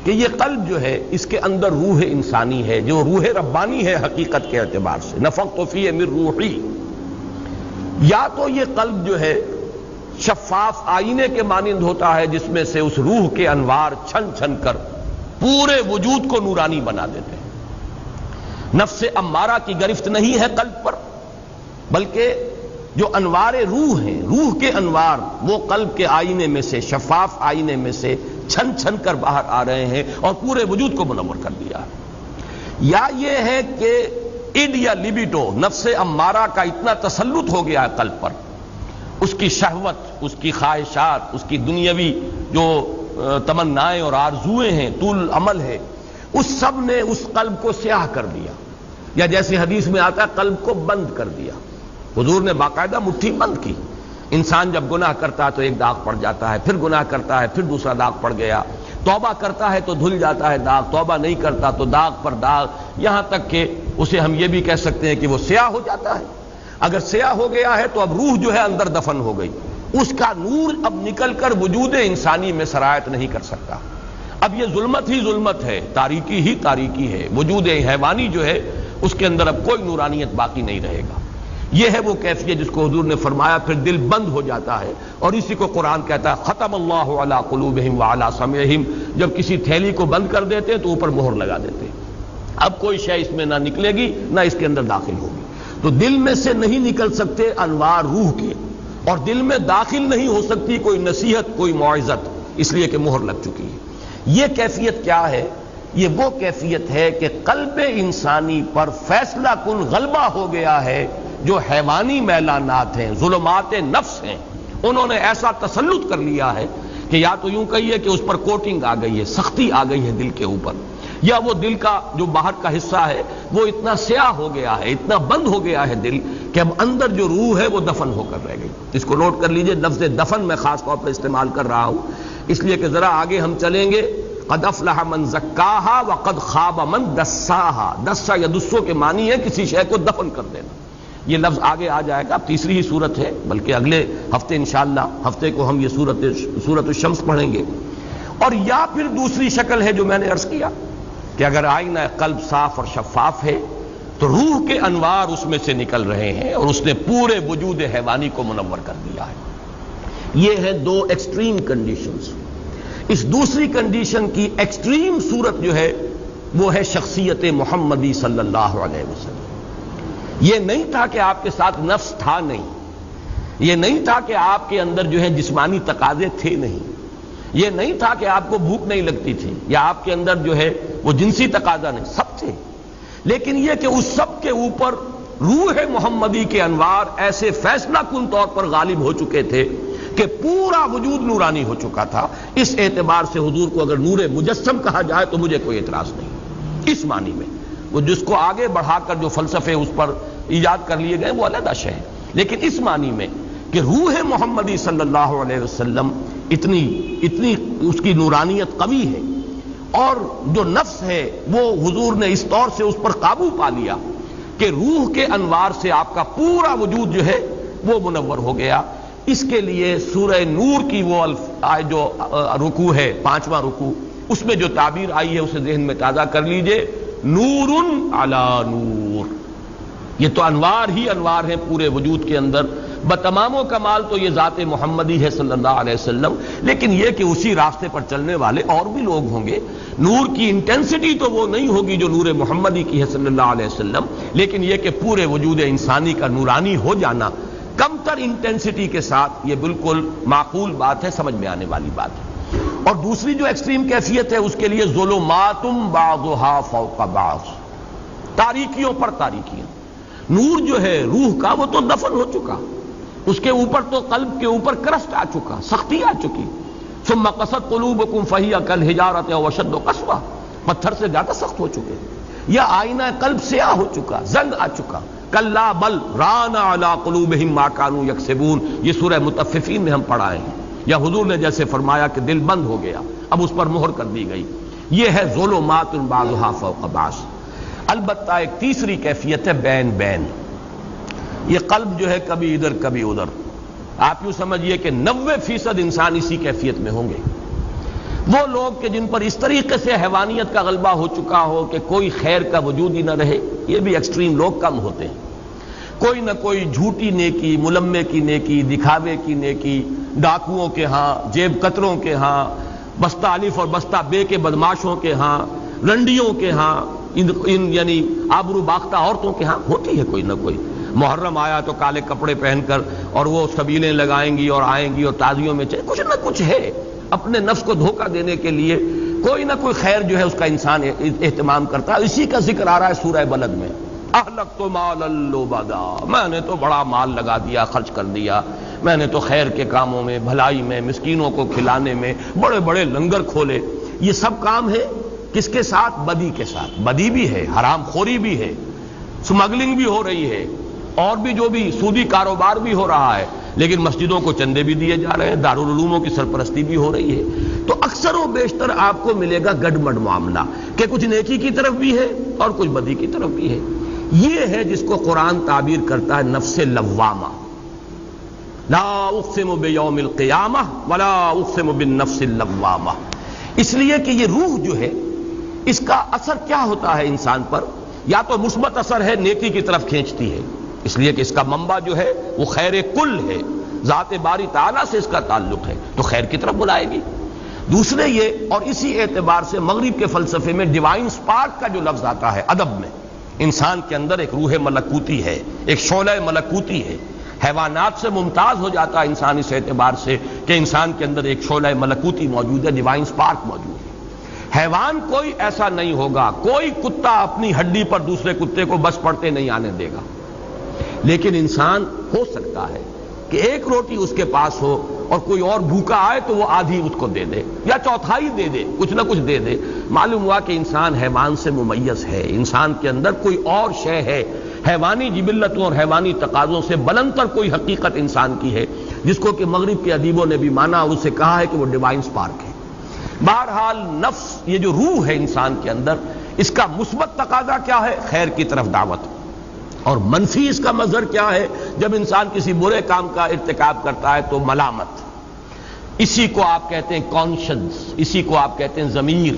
کہ یہ قلب جو ہے اس کے اندر روح انسانی ہے جو روح ربانی ہے حقیقت کے اعتبار سے، نفخت فیہ من روحی۔ یا تو یہ قلب جو ہے شفاف آئینے کے مانند ہوتا ہے جس میں سے اس روح کے انوار چھن چھن کر پورے وجود کو نورانی بنا دیتے ہیں۔ نفس امارہ کی گرفت نہیں ہے قلب پر، بلکہ جو انوار روح ہیں، روح کے انوار وہ قلب کے آئینے میں سے، شفاف آئینے میں سے چھن چھن کر باہر آ رہے ہیں اور پورے وجود کو منور کر دیا ہے۔ یا یہ ہے کہ اِڈ یا لیبیڈو نفس امارہ کا اتنا تسلط ہو گیا ہے قلب پر، اس کی شہوت، اس کی خواہشات، اس کی دنیاوی جو تمنائیں اور آرزوئیں ہیں، طول عمل ہے، اس سب نے اس قلب کو سیاہ کر دیا، یا جیسے حدیث میں آتا ہے قلب کو بند کر دیا۔ حضور نے باقاعدہ مٹھی بند کی۔ انسان جب گناہ کرتا ہے تو ایک داغ پڑ جاتا ہے، پھر گناہ کرتا ہے پھر دوسرا داغ پڑ گیا، توبہ کرتا ہے تو دھل جاتا ہے داغ، توبہ نہیں کرتا تو داغ پر داغ، یہاں تک کہ اسے ہم یہ بھی کہہ سکتے ہیں کہ وہ سیاہ ہو جاتا ہے۔ اگر سیاہ ہو گیا ہے تو اب روح جو ہے اندر دفن ہو گئی، اس کا نور اب نکل کر وجود انسانی میں سرایت نہیں کر سکتا، اب یہ ظلمت ہی ظلمت ہے، تاریکی ہی تاریکی ہے، وجود حیوانی جو ہے اس کے اندر اب کوئی نورانیت باقی نہیں رہے گا۔ یہ ہے وہ کیفیت جس کو حضور نے فرمایا پھر دل بند ہو جاتا ہے، اور اسی کو قرآن کہتا ہے ختم اللہ علی قلوبہم وعلی سمعہم، جب کسی تھیلی کو بند کر دیتے ہیں تو اوپر مہر لگا دیتے ہیں، اب کوئی شے اس میں نہ نکلے گی نہ اس کے اندر داخل ہوگی۔ تو دل میں سے نہیں نکل سکتے انوار روح کے، اور دل میں داخل نہیں ہو سکتی کوئی نصیحت، کوئی موعظت، اس لیے کہ مہر لگ چکی ہے۔ یہ کیفیت کیا ہے؟ یہ وہ کیفیت ہے کہ قلب انسانی پر فیصلہ کن غلبہ ہو گیا ہے، جو حیوانی میلانات ہیں، ظلمات نفس ہیں، انہوں نے ایسا تسلط کر لیا ہے کہ یا تو یوں کہیے کہ اس پر کوٹنگ آ گئی ہے، سختی آ گئی ہے دل کے اوپر، یا وہ دل کا جو باہر کا حصہ ہے وہ اتنا سیاہ ہو گیا ہے، اتنا بند ہو گیا ہے دل کہ اب اندر جو روح ہے وہ دفن ہو کر رہ گئی۔ اس کو نوٹ کر لیجئے، لفظ دفن میں خاص طور پر استعمال کر رہا ہوں اس لیے کہ ذرا آگے ہم چلیں گے۔ قد افلح من زکاہا وقد خاب من دساہا، دسا یا دسو کے معنی ہے کسی شے کو دفن کر دینا، یہ لفظ آگے آ جائے گا، اب تیسری ہی صورت ہے، بلکہ اگلے ہفتے انشاءاللہ ہفتے کو ہم یہ سورۃ الشمس پڑھیں گے۔ اور یا پھر دوسری شکل ہے جو میں نے عرض کیا کہ اگر آئینہ قلب صاف اور شفاف ہے تو روح کے انوار اس میں سے نکل رہے ہیں اور اس نے پورے وجود حیوانی کو منور کر دیا ہے۔ یہ ہیں دو ایکسٹریم کنڈیشنز۔ اس دوسری کنڈیشن کی ایکسٹریم صورت جو ہے وہ ہے شخصیت محمدی صلی اللہ علیہ وسلم۔ یہ نہیں تھا کہ آپ کے ساتھ نفس تھا نہیں، یہ نہیں تھا کہ آپ کے اندر جو ہے جسمانی تقاضے تھے نہیں، یہ نہیں تھا کہ آپ کو بھوک نہیں لگتی تھی یا آپ کے اندر جو ہے وہ جنسی تقاضا نہیں، سب تھے، لیکن یہ کہ اس سب کے اوپر روح محمدی کے انوار ایسے فیصلہ کن طور پر غالب ہو چکے تھے کہ پورا وجود نورانی ہو چکا تھا۔ اس اعتبار سے حضور کو اگر نور مجسم کہا جائے تو مجھے کوئی اعتراض نہیں، اس معنی میں۔ وہ جس کو آگے بڑھا کر جو فلسفے اس پر ایجاد کر لیے گئے وہ علیحدہ شے ہے، لیکن اس معنی میں کہ روح محمدی صلی اللہ علیہ وسلم اتنی اس کی نورانیت قوی ہے، اور جو نفس ہے وہ حضور نے اس طور سے اس پر قابو پا لیا کہ روح کے انوار سے آپ کا پورا وجود جو ہے وہ منور ہو گیا۔ اس کے لیے سورہ نور کی وہ جو رکوع ہے، 5واں رکوع، اس میں جو تعبیر آئی ہے اسے ذہن میں تازہ کر لیجئے، نور علی نور۔ یہ تو انوار ہی انوار ہیں پورے وجود کے اندر، بتمام و کمال تو یہ ذات محمدی ہے صلی اللہ علیہ وسلم، لیکن یہ کہ اسی راستے پر چلنے والے اور بھی لوگ ہوں گے۔ نور کی انٹینسٹی تو وہ نہیں ہوگی جو نور محمدی کی ہے صلی اللہ علیہ وسلم، لیکن یہ کہ پورے وجود انسانی کا نورانی ہو جانا کم تر انٹینسٹی کے ساتھ، یہ بالکل معقول بات ہے، سمجھ میں آنے والی بات ہے۔ اور دوسری جو ایکسٹریم کیفیت ہے اس کے لیے ظلمات بعضها فوق بعض، تاریکیوں پر تاریکیاں۔ نور جو ہے روح کا وہ تو دفن ہو چکا، اس کے اوپر تو قلب کے اوپر کرسٹ آ چکا، سختی آ چکی۔ ثم قست قلوبکم فہی کالحجارۃ او اشد قسوہ، پتھر سے زیادہ سخت ہو چکے، یا آئینہ قلب سیاہ ہو چکا، زنگ آ چکا۔ کلا بل ران علی قلوبہم ما کانوا یکسبون، یہ سورہ مطففین میں ہم پڑھائے ہیں، یا حضور نے جیسے فرمایا کہ دل بند ہو گیا، اب اس پر مہر کر دی گئی۔ یہ ہے ظلمات بعضها فوق بعض۔ البتہ ایک تیسری کیفیت ہے بین بین، یہ قلب جو ہے کبھی ادھر کبھی ادھر۔ آپ یوں سمجھیے کہ 90% انسان اسی کیفیت میں ہوں گے۔ وہ لوگ کہ جن پر اس طریقے سے حیوانیت کا غلبہ ہو چکا ہو کہ کوئی خیر کا وجود ہی نہ رہے، یہ بھی ایکسٹریم لوگ کم ہوتے ہیں۔ کوئی نہ کوئی جھوٹی نیکی، ملمے کی نیکی، دکھاوے کی نیکی، ڈاکوؤں کے ہاں، جیب کتروں کے ہاں، بستہ الف اور بستہ بے کے بدماشوں کے ہاں، رنڈیوں کے ہاں، یعنی آبرو باختہ عورتوں کے ہاں ہوتی ہے کوئی نہ کوئی۔ محرم آیا تو کالے کپڑے پہن کر اور وہ سبیلیں لگائیں گی اور آئیں گی اور تعزیوں میں چلے، کچھ نہ کچھ ہے اپنے نفس کو دھوکہ دینے کے لیے، کوئی نہ کوئی خیر جو ہے اس کا انسان اہتمام کرتا ہے۔ اسی کا ذکر آ رہا ہے سورہ بلد میں، اہلکت مالا لبدا، میں نے تو بڑا مال لگا دیا، خرچ کر دیا، میں نے تو خیر کے کاموں میں، بھلائی میں، مسکینوں کو کھلانے میں بڑے بڑے لنگر کھولے۔ یہ سب کام ہے کس کے ساتھ؟ بدی کے ساتھ۔ بدی بھی ہے، حرام خوری بھی ہے، سمگلنگ بھی ہو رہی ہے، اور بھی جو بھی سودی کاروبار بھی ہو رہا ہے، لیکن مسجدوں کو چندے بھی دیے جا رہے ہیں، دارالعلوموں کی سرپرستی بھی ہو رہی ہے۔ تو اکثر و بیشتر آپ کو ملے گا گڈمڈ معاملہ کہ کچھ نیکی کی طرف بھی ہے اور کچھ بدی کی طرف بھی ہے۔ یہ ہے جس کو قرآن تعبیر کرتا ہے نفس لوامہ۔ لا اقسم بیوم القیامہ ولا اقسم بالنفس اللوامہ۔ اس لیے کہ یہ روح جو ہے اس کا اثر کیا ہوتا ہے انسان پر؟ یا تو مثبت اثر ہے، نیکی کی طرف کھینچتی ہے، اس لیے کہ اس کا منبع جو ہے وہ خیر کل ہے، ذات باری تعالیٰ سے اس کا تعلق ہے تو خیر کی طرف بلائے گی۔ دوسرے یہ، اور اسی اعتبار سے مغرب کے فلسفے میں ڈیوائن سپارک کا جو لفظ آتا ہے ادب میں، انسان کے اندر ایک روح ملکوتی ہے، ایک شعلہ ملکوتی ہے۔ حیوانات سے ممتاز ہو جاتا ہے انسان اس اعتبار سے کہ انسان کے اندر ایک شعلہ ملکوتی موجود ہے، ڈیوائن سپارک موجود ہے۔ حیوان کوئی ایسا نہیں ہوگا، کوئی کتا اپنی ہڈی پر دوسرے کتے کو بس پڑتے نہیں آنے دے گا، لیکن انسان ہو سکتا ہے کہ ایک روٹی اس کے پاس ہو اور کوئی اور بھوکا آئے تو وہ آدھی اس کو دے دے یا چوتھائی دے دے، کچھ نہ کچھ دے دے۔ معلوم ہوا کہ انسان حیوان سے ممیز ہے، انسان کے اندر کوئی اور شے ہے، حیوانی جبلتوں اور حیوانی تقاضوں سے بلند تر کوئی حقیقت انسان کی ہے، جس کو کہ مغرب کے ادیبوں نے بھی مانا، اسے کہا ہے کہ وہ ڈیوائن سپارک ہے۔ بہرحال نفس، یہ جو روح ہے انسان کے اندر، اس کا مثبت تقاضا کیا ہے؟ خیر کی طرف دعوت، اور منفی اس کا مظہر کیا ہے؟ جب انسان کسی برے کام کا ارتکاب کرتا ہے تو ملامت، اسی کو آپ کہتے ہیں کانشنس، اسی کو آپ کہتے ہیں ضمیر،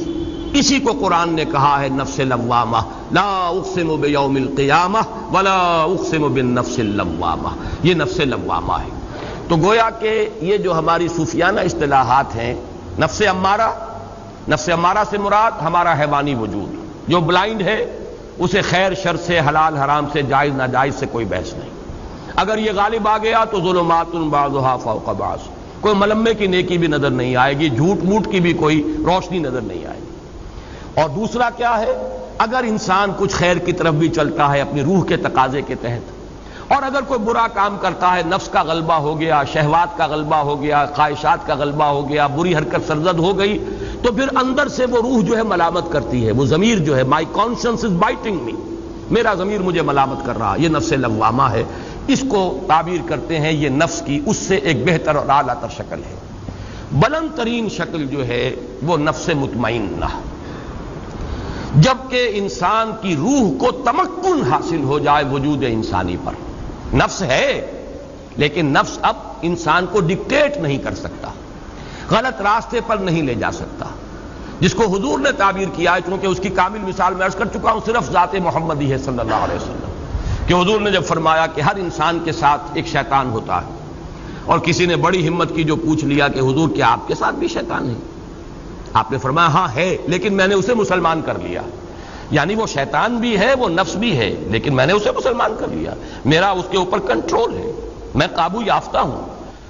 اسی کو قرآن نے کہا ہے نفس لوامہ، لا اقسم بیوم القیامہ ولا اقسم بالنفس اللوامہ، یہ نفس لوامہ ہے۔ تو گویا کہ یہ جو ہماری صوفیانہ اصطلاحات ہیں، نفس امارہ سے مراد ہمارا حیوانی وجود جو بلائنڈ ہے، اسے خیر شر سے، حلال حرام سے، جائز ناجائز سے کوئی بحث نہیں۔ اگر یہ غالب آ گیا تو ظلمات بعضها فوق بعض، کوئی ملمے کی نیکی بھی نظر نہیں آئے گی، جھوٹ موٹ کی بھی کوئی روشنی نظر نہیں آئے گی۔ اور دوسرا کیا ہے؟ اگر انسان کچھ خیر کی طرف بھی چلتا ہے اپنی روح کے تقاضے کے تحت، اور اگر کوئی برا کام کرتا ہے، نفس کا غلبہ ہو گیا، شہوات کا غلبہ ہو گیا، خواہشات کا غلبہ ہو گیا، بری حرکت سرزد ہو گئی، تو پھر اندر سے وہ روح جو ہے ملامت کرتی ہے، وہ ضمیر جو ہے مائی کانشنس از بائٹنگ می، میرا ضمیر مجھے ملامت کر رہا، یہ نفس لوامہ ہے۔ اس کو تعبیر کرتے ہیں یہ نفس کی اس سے ایک بہتر اور اعلیٰ تر شکل ہے۔ بلند ترین شکل جو ہے وہ نفس مطمئنہ، جبکہ انسان کی روح کو تمکن حاصل ہو جائے وجود انسانی پر۔ نفس ہے لیکن نفس اب انسان کو ڈکٹیٹ نہیں کر سکتا، غلط راستے پر نہیں لے جا سکتا، جس کو حضور نے تعبیر کیا ہے، چونکہ اس کی کامل مثال میں عرض کر چکا ہوں، صرف ذات محمدی ہے صلی اللہ علیہ وسلم، کہ حضور نے جب فرمایا کہ ہر انسان کے ساتھ ایک شیطان ہوتا ہے، اور کسی نے بڑی ہمت کی جو پوچھ لیا کہ حضور کیا آپ کے ساتھ بھی شیطان ہے؟ آپ نے فرمایا ہاں ہے، لیکن میں نے اسے مسلمان کر لیا، یعنی وہ شیطان بھی ہے، وہ نفس بھی ہے، لیکن میں نے اسے مسلمان کر لیا، میرا اس کے اوپر کنٹرول ہے، میں قابو یافتہ ہوں،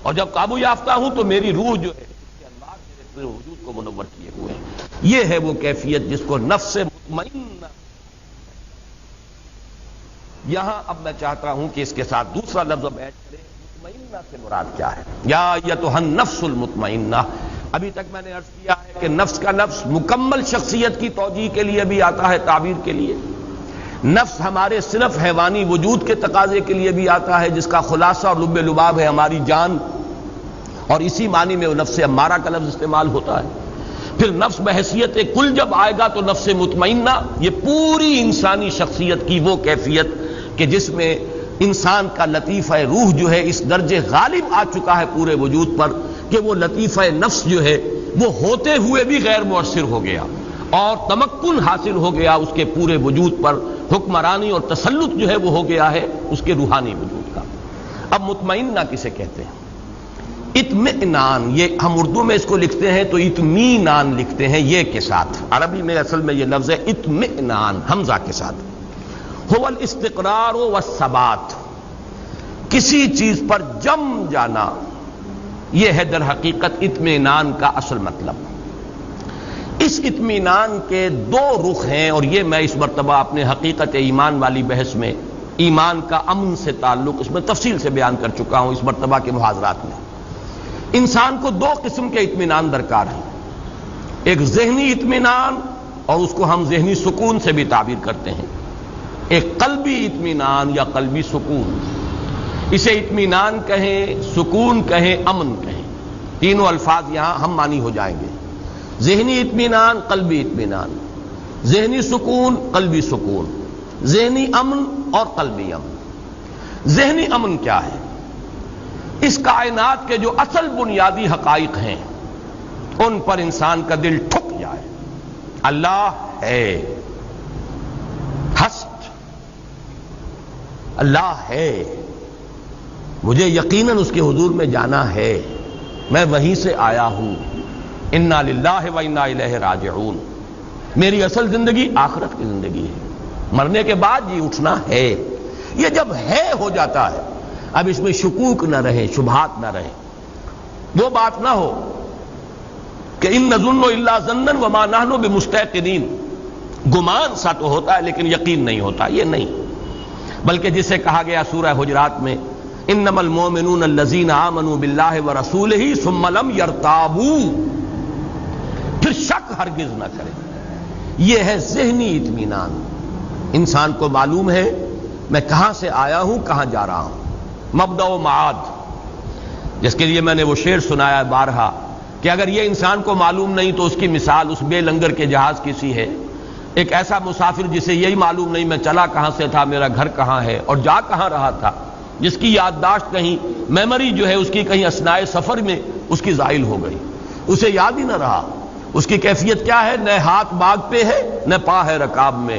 اور جب قابو یافتہ ہوں تو میری روح جو ہے اس کے انوار میرے پورے وجود کو منور کیے ہوئے ہیں۔ یہ ہے وہ کیفیت جس کو نفس مطمئنہ۔ یہاں اب میں چاہتا ہوں کہ اس کے ساتھ دوسرا لفظ اب ایڈ کریں، مطمئنہ سے مراد کیا ہے؟ یا ایتھا النفس المطمئنہ۔ ابھی تک میں نے عرض کیا ہے کہ نفس کا لفظ مکمل شخصیت کی توجیہ کے لیے بھی آتا ہے، تعبیر کے لیے۔ نفس ہمارے صرف حیوانی وجود کے تقاضے کے لیے بھی آتا ہے، جس کا خلاصہ اور لب لباب ہے ہماری جان، اور اسی معنی میں وہ نفس امارہ کا لفظ استعمال ہوتا ہے۔ پھر نفس بحیثیت کل جب آئے گا تو نفس مطمئنہ یہ پوری انسانی شخصیت کی وہ کیفیت کہ جس میں انسان کا لطیفہ روح جو ہے اس درجے غالب آ چکا ہے پورے وجود پر کہ وہ لطیفہ نفس جو ہے وہ ہوتے ہوئے بھی غیر مؤثر ہو گیا، اور تمکن حاصل ہو گیا اس کے پورے وجود پر، حکمرانی اور تسلط جو ہے وہ ہو گیا ہے اس کے روحانی وجود کا۔ اب مطمئنہ کسے کہتے ہیں؟ اطمئنان، یہ ہم اردو میں اس کو لکھتے ہیں تو اطمینان لکھتے ہیں یہ کے ساتھ، عربی میں اصل میں یہ لفظ ہے اطمئنان حمزہ کے ساتھ۔ هو الاستقرار والثبات، کسی چیز پر جم جانا، یہ ہے در حقیقت اطمینان کا اصل مطلب۔ اس اطمینان کے دو رخ ہیں، اور یہ میں اس مرتبہ اپنے حقیقت ایمان والی بحث میں ایمان کا امن سے تعلق اس میں تفصیل سے بیان کر چکا ہوں اس مرتبہ کے محاضرات میں۔ انسان کو دو قسم کے اطمینان درکار ہیں، ایک ذہنی اطمینان، اور اس کو ہم ذہنی سکون سے بھی تعبیر کرتے ہیں، ایک قلبی اطمینان یا قلبی سکون۔ اسے اطمینان کہیں، سکون کہیں، امن کہیں، تینوں الفاظ یہاں ہم معنی ہو جائیں گے۔ ذہنی اطمینان، قلبی اطمینان، ذہنی سکون، قلبی سکون، ذہنی امن اور قلبی امن۔ ذہنی امن کیا ہے؟ اس کائنات کے جو اصل بنیادی حقائق ہیں ان پر انسان کا دل ٹھک جائے، اللہ ہے، ہست اللہ ہے، مجھے یقیناً اس کے حضور میں جانا ہے، میں وہیں سے آیا ہوں، انا للہ و انا الیہ راجعون، میری اصل زندگی آخرت کی زندگی ہے، مرنے کے بعد جی اٹھنا ہے۔ یہ جب ہے ہو جاتا ہے، اب اس میں شکوک نہ رہے، شبہات نہ رہے، وہ بات نہ ہو کہ ان نظن الا ظنا وما نحن بمستيقنين، گمان سا تو ہوتا ہے لیکن یقین نہیں ہوتا، یہ نہیں، بلکہ جسے کہا گیا سورہ حجرات میں انما المؤمنون الذين آمنوا بالله ورسوله ثم لم يرتابوا، پھر شک ہرگز نہ کرے۔ یہ ہے ذہنی اطمینان، انسان کو معلوم ہے میں کہاں سے آیا ہوں، کہاں جا رہا ہوں، مبدأ و معاد، جس کے لیے میں نے وہ شعر سنایا ہے بارہا کہ اگر یہ انسان کو معلوم نہیں تو اس کی مثال اس بے لنگر کے جہاز کی سی ہے ایک ایسا مسافر جسے یہی معلوم نہیں میں چلا کہاں سے تھا، میرا گھر کہاں ہے اور جا کہاں رہا تھا، جس کی یادداشت کہیں میموری جو ہے اس کی کہیں اثناء سفر میں اس کی زائل ہو گئی، اسے یاد ہی نہ رہا۔ اس کی کیفیت کیا ہے؟ نہ ہاتھ باغ پہ ہے نہ پا ہے رکاب میں،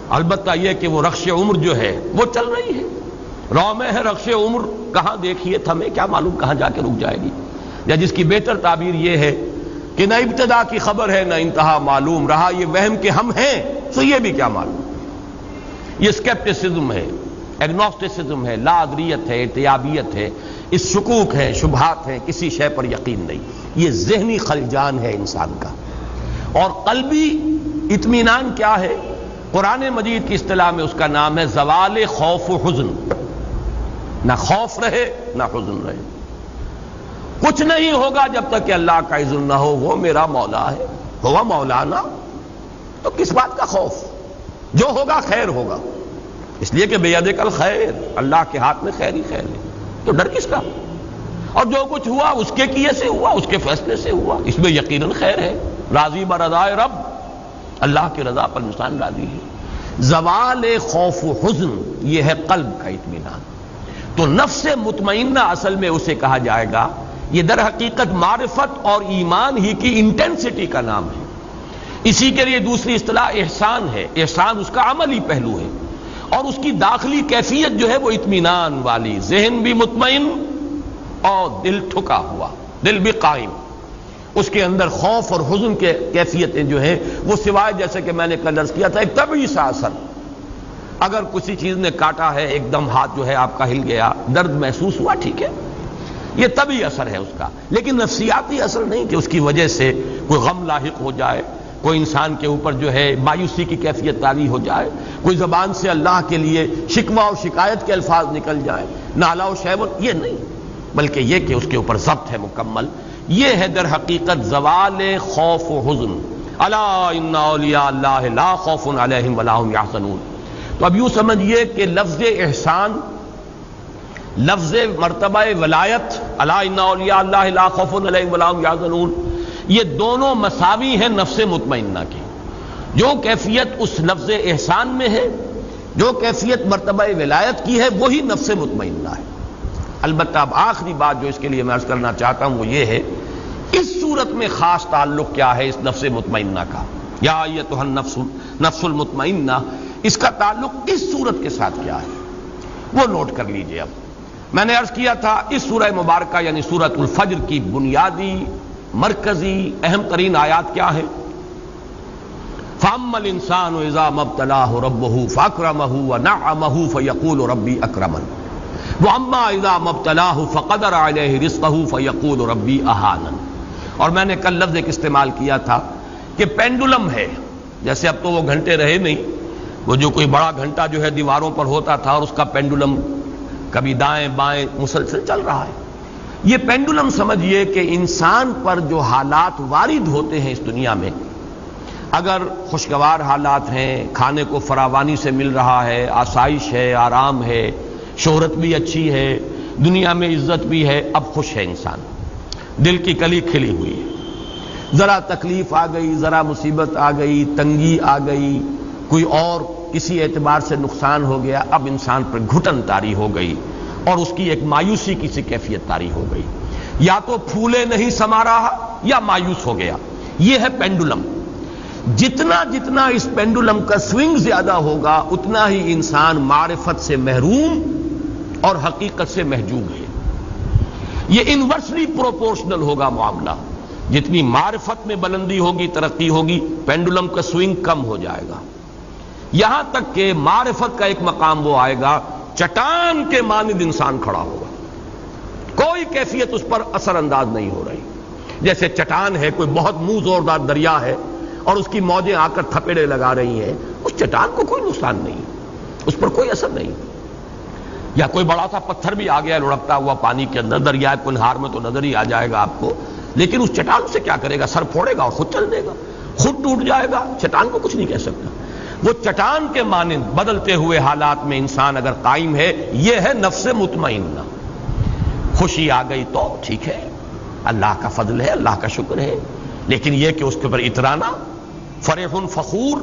البتہ یہ کہ وہ رخش عمر جو ہے وہ چل رہی ہے، رو میں ہے رخش عمر، کہاں دیکھیے تھمے، کیا معلوم کہاں جا کے رک جائے گی۔ یا جس کی بہتر تعبیر یہ ہے کہ نہ ابتدا کی خبر ہے نہ انتہا معلوم، رہا یہ وہم کہ ہم ہیں تو یہ بھی کیا معلوم۔ یہ سکیپٹسزم ہے، ایگنوسٹسزم ہے، لا ادریت ہے، ارتیابیت ہے، اس شکوک ہیں، شبہات ہیں، کسی شے پر یقین نہیں۔ یہ ذہنی خلجان ہے انسان کا۔ اور قلبی اطمینان کیا ہے؟ قرآن مجید کی اصطلاح میں اس کا نام ہے زوال خوف و حزن، نہ خوف رہے نہ حزن رہے۔ کچھ نہیں ہوگا جب تک کہ اللہ کا اذن نہ ہو، وہ میرا مولا ہے، ہوا مولانا، تو کس بات کا خوف؟ جو ہوگا خیر ہوگا، اس لیے کہ بیدک الخیر، اللہ کے ہاتھ میں خیر ہی خیر ہے، تو ڈر کس کا؟ اور جو کچھ ہوا اس کے کیے سے ہوا، اس کے فیصلے سے ہوا، اس میں یقیناً خیر ہے۔ راضی برضائے رب، اللہ کی رضا پر انسان راضی ہے۔ زوال خوف و حزن یہ ہے قلب کا اطمینان۔ تو نفس مطمئنہ اصل میں اسے کہا جائے گا، یہ در حقیقت معرفت اور ایمان ہی کی انٹینسٹی کا نام ہے۔ اسی کے لیے دوسری اصطلاح احسان ہے۔ احسان اس کا عملی پہلو ہے، اور اس کی داخلی کیفیت جو ہے وہ اطمینان والی، ذہن بھی مطمئن اور دل ٹھکا ہوا، دل بھی قائم۔ اس کے اندر خوف اور حزن کے کیفیتیں جو ہیں وہ سوائے جیسے کہ میں نے کل عرض کیا تھا ایک طبعی سا اثر، اگر کسی چیز نے کاٹا ہے، ایک دم ہاتھ جو ہے آپ کا ہل گیا، درد محسوس ہوا، ٹھیک ہے، یہ طبعی اثر ہے اس کا، لیکن نفسیاتی اثر نہیں کہ اس کی وجہ سے کوئی غم لاحق ہو جائے، کوئی انسان کے اوپر جو ہے مایوسی کی کیفیت طاری ہو جائے، کوئی زبان سے اللہ کے لیے شکوہ اور شکایت کے الفاظ نکل جائیں، نالا و شیون، یہ نہیں، بلکہ یہ کہ اس کے اوپر ضبط ہے مکمل۔ یہ ہے در حقیقت زوال خوف و حزن۔ الا ان اولیاء اللہ لا خوف علیہم ولا هم یحزنون۔ تو اب یوں سمجھیے کہ لفظ احسان، لفظ مرتبہ ولایت، الا ان اولیاء اللہ لا خوف علیہم ولا هم یحزنون، یہ دونوں مساوی ہیں نفس مطمئنہ کی۔ جو کیفیت اس لفظ احسان میں ہے، جو کیفیت مرتبہ ولایت کی ہے، وہی نفس مطمئنہ ہے۔ البتہ اب آخری بات جو اس کے لیے میں عرض کرنا چاہتا ہوں وہ یہ ہے، اس صورت میں خاص تعلق کیا ہے اس نفس مطمئنہ کا؟ یا ایتھا النفس المطمئنہ، اس کا تعلق اس صورت کے ساتھ کیا ہے وہ نوٹ کر لیجئے۔ اب میں نے عرض کیا تھا اس سورہ مبارکہ یعنی سورۃ الفجر کی بنیادی مرکزی اہم ترین آیات کیا ہے؟ فَأَمَّا الْإِنسَانُ إِذَا مَا ابْتَلَاهُ رَبُّهُ فَأَكْرَمَهُ وَنَعَّمَهُ فَيَقُولُ رَبِّي أَكْرَمَنِ وَأَمَّا إِذَا مَا ابْتَلَاهُ فَقَدَرَ عَلَيْهِ رِزْقَهُ فَيَقُولُ رَبِّي أَهَانَنِ۔ اور میں نے کل لفظ ایک استعمال کیا تھا کہ پینڈولم ہے، جیسے اب تو وہ گھنٹے رہے نہیں، وہ جو کوئی بڑا گھنٹہ جو ہے دیواروں پر ہوتا تھا اور اس کا پینڈولم کبھی دائیں بائیں مسلسل چل رہا ہے۔ یہ پینڈولم سمجھیے کہ انسان پر جو حالات وارد ہوتے ہیں اس دنیا میں، اگر خوشگوار حالات ہیں، کھانے کو فراوانی سے مل رہا ہے، آسائش ہے، آرام ہے، شہرت بھی اچھی ہے، دنیا میں عزت بھی ہے، اب خوش ہے انسان، دل کی کلی کھلی ہوئی ہے۔ ذرا تکلیف آ گئی، ذرا مصیبت آ گئی، تنگی آ گئی، کوئی اور کسی اعتبار سے نقصان ہو گیا، اب انسان پر گھٹن طاری ہو گئی اور اس کی ایک مایوسی کی سی کیفیت طاری ہو گئی، یا تو پھولے نہیں سما رہا یا مایوس ہو گیا۔ یہ ہے پینڈولم۔ جتنا جتنا اس پینڈولم کا سوئنگ زیادہ ہوگا اتنا ہی انسان معرفت سے محروم اور حقیقت سے محجوب ہے۔ یہ انورسلی پروپورشنل ہوگا معاملہ، جتنی معرفت میں بلندی ہوگی، ترقی ہوگی، پینڈولم کا سوئنگ کم ہو جائے گا، یہاں تک کہ معرفت کا ایک مقام وہ آئے گا چٹان کے مانند انسان کھڑا ہوگا، کوئی کیفیت اس پر اثر انداز نہیں ہو رہی۔ جیسے چٹان ہے، کوئی بہت منہ زوردار دریا ہے اور اس کی موجیں آ کر تھپیڑے لگا رہی ہیں، اس چٹان کو کوئی نقصان نہیں، اس پر کوئی اثر نہیں۔ یا کوئی بڑا سا پتھر بھی آ گیا لڑکتا ہوا پانی کے اندر، دریائے کنہار میں تو نظر ہی آ جائے گا آپ کو، لیکن اس چٹان سے کیا کرے گا؟ سر پھوڑے گا اور خود چل دے گا، خود ٹوٹ جائے گا، چٹان کو کچھ نہیں کہہ سکتا۔ وہ چٹان کے مانند بدلتے ہوئے حالات میں انسان اگر قائم ہے، یہ ہے نفس مطمئنہ۔ خوشی آ گئی تو ٹھیک ہے، اللہ کا فضل ہے، اللہ کا شکر ہے، لیکن یہ کہ اس کے اوپر اترانا، فرح فخور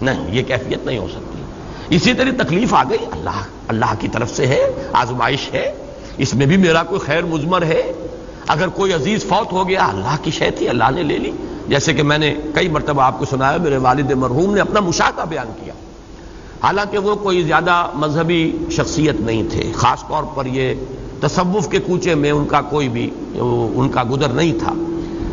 نہیں، یہ کیفیت نہیں ہو سکتی۔ اسی طرح تکلیف آ گئی، اللہ کی طرف سے ہے، آزمائش ہے، اس میں بھی میرا کوئی خیر مضمر ہے۔ اگر کوئی عزیز فوت ہو گیا، اللہ کی شے تھی، اللہ نے لے لی۔ جیسے کہ میں نے کئی مرتبہ آپ کو سنایا، میرے والد مرحوم نے اپنا مشاہدہ بیان کیا، حالانکہ وہ کوئی زیادہ مذہبی شخصیت نہیں تھے، خاص طور پر یہ تصوف کے کوچے میں ان کا کوئی بھی ان کا گزر نہیں تھا،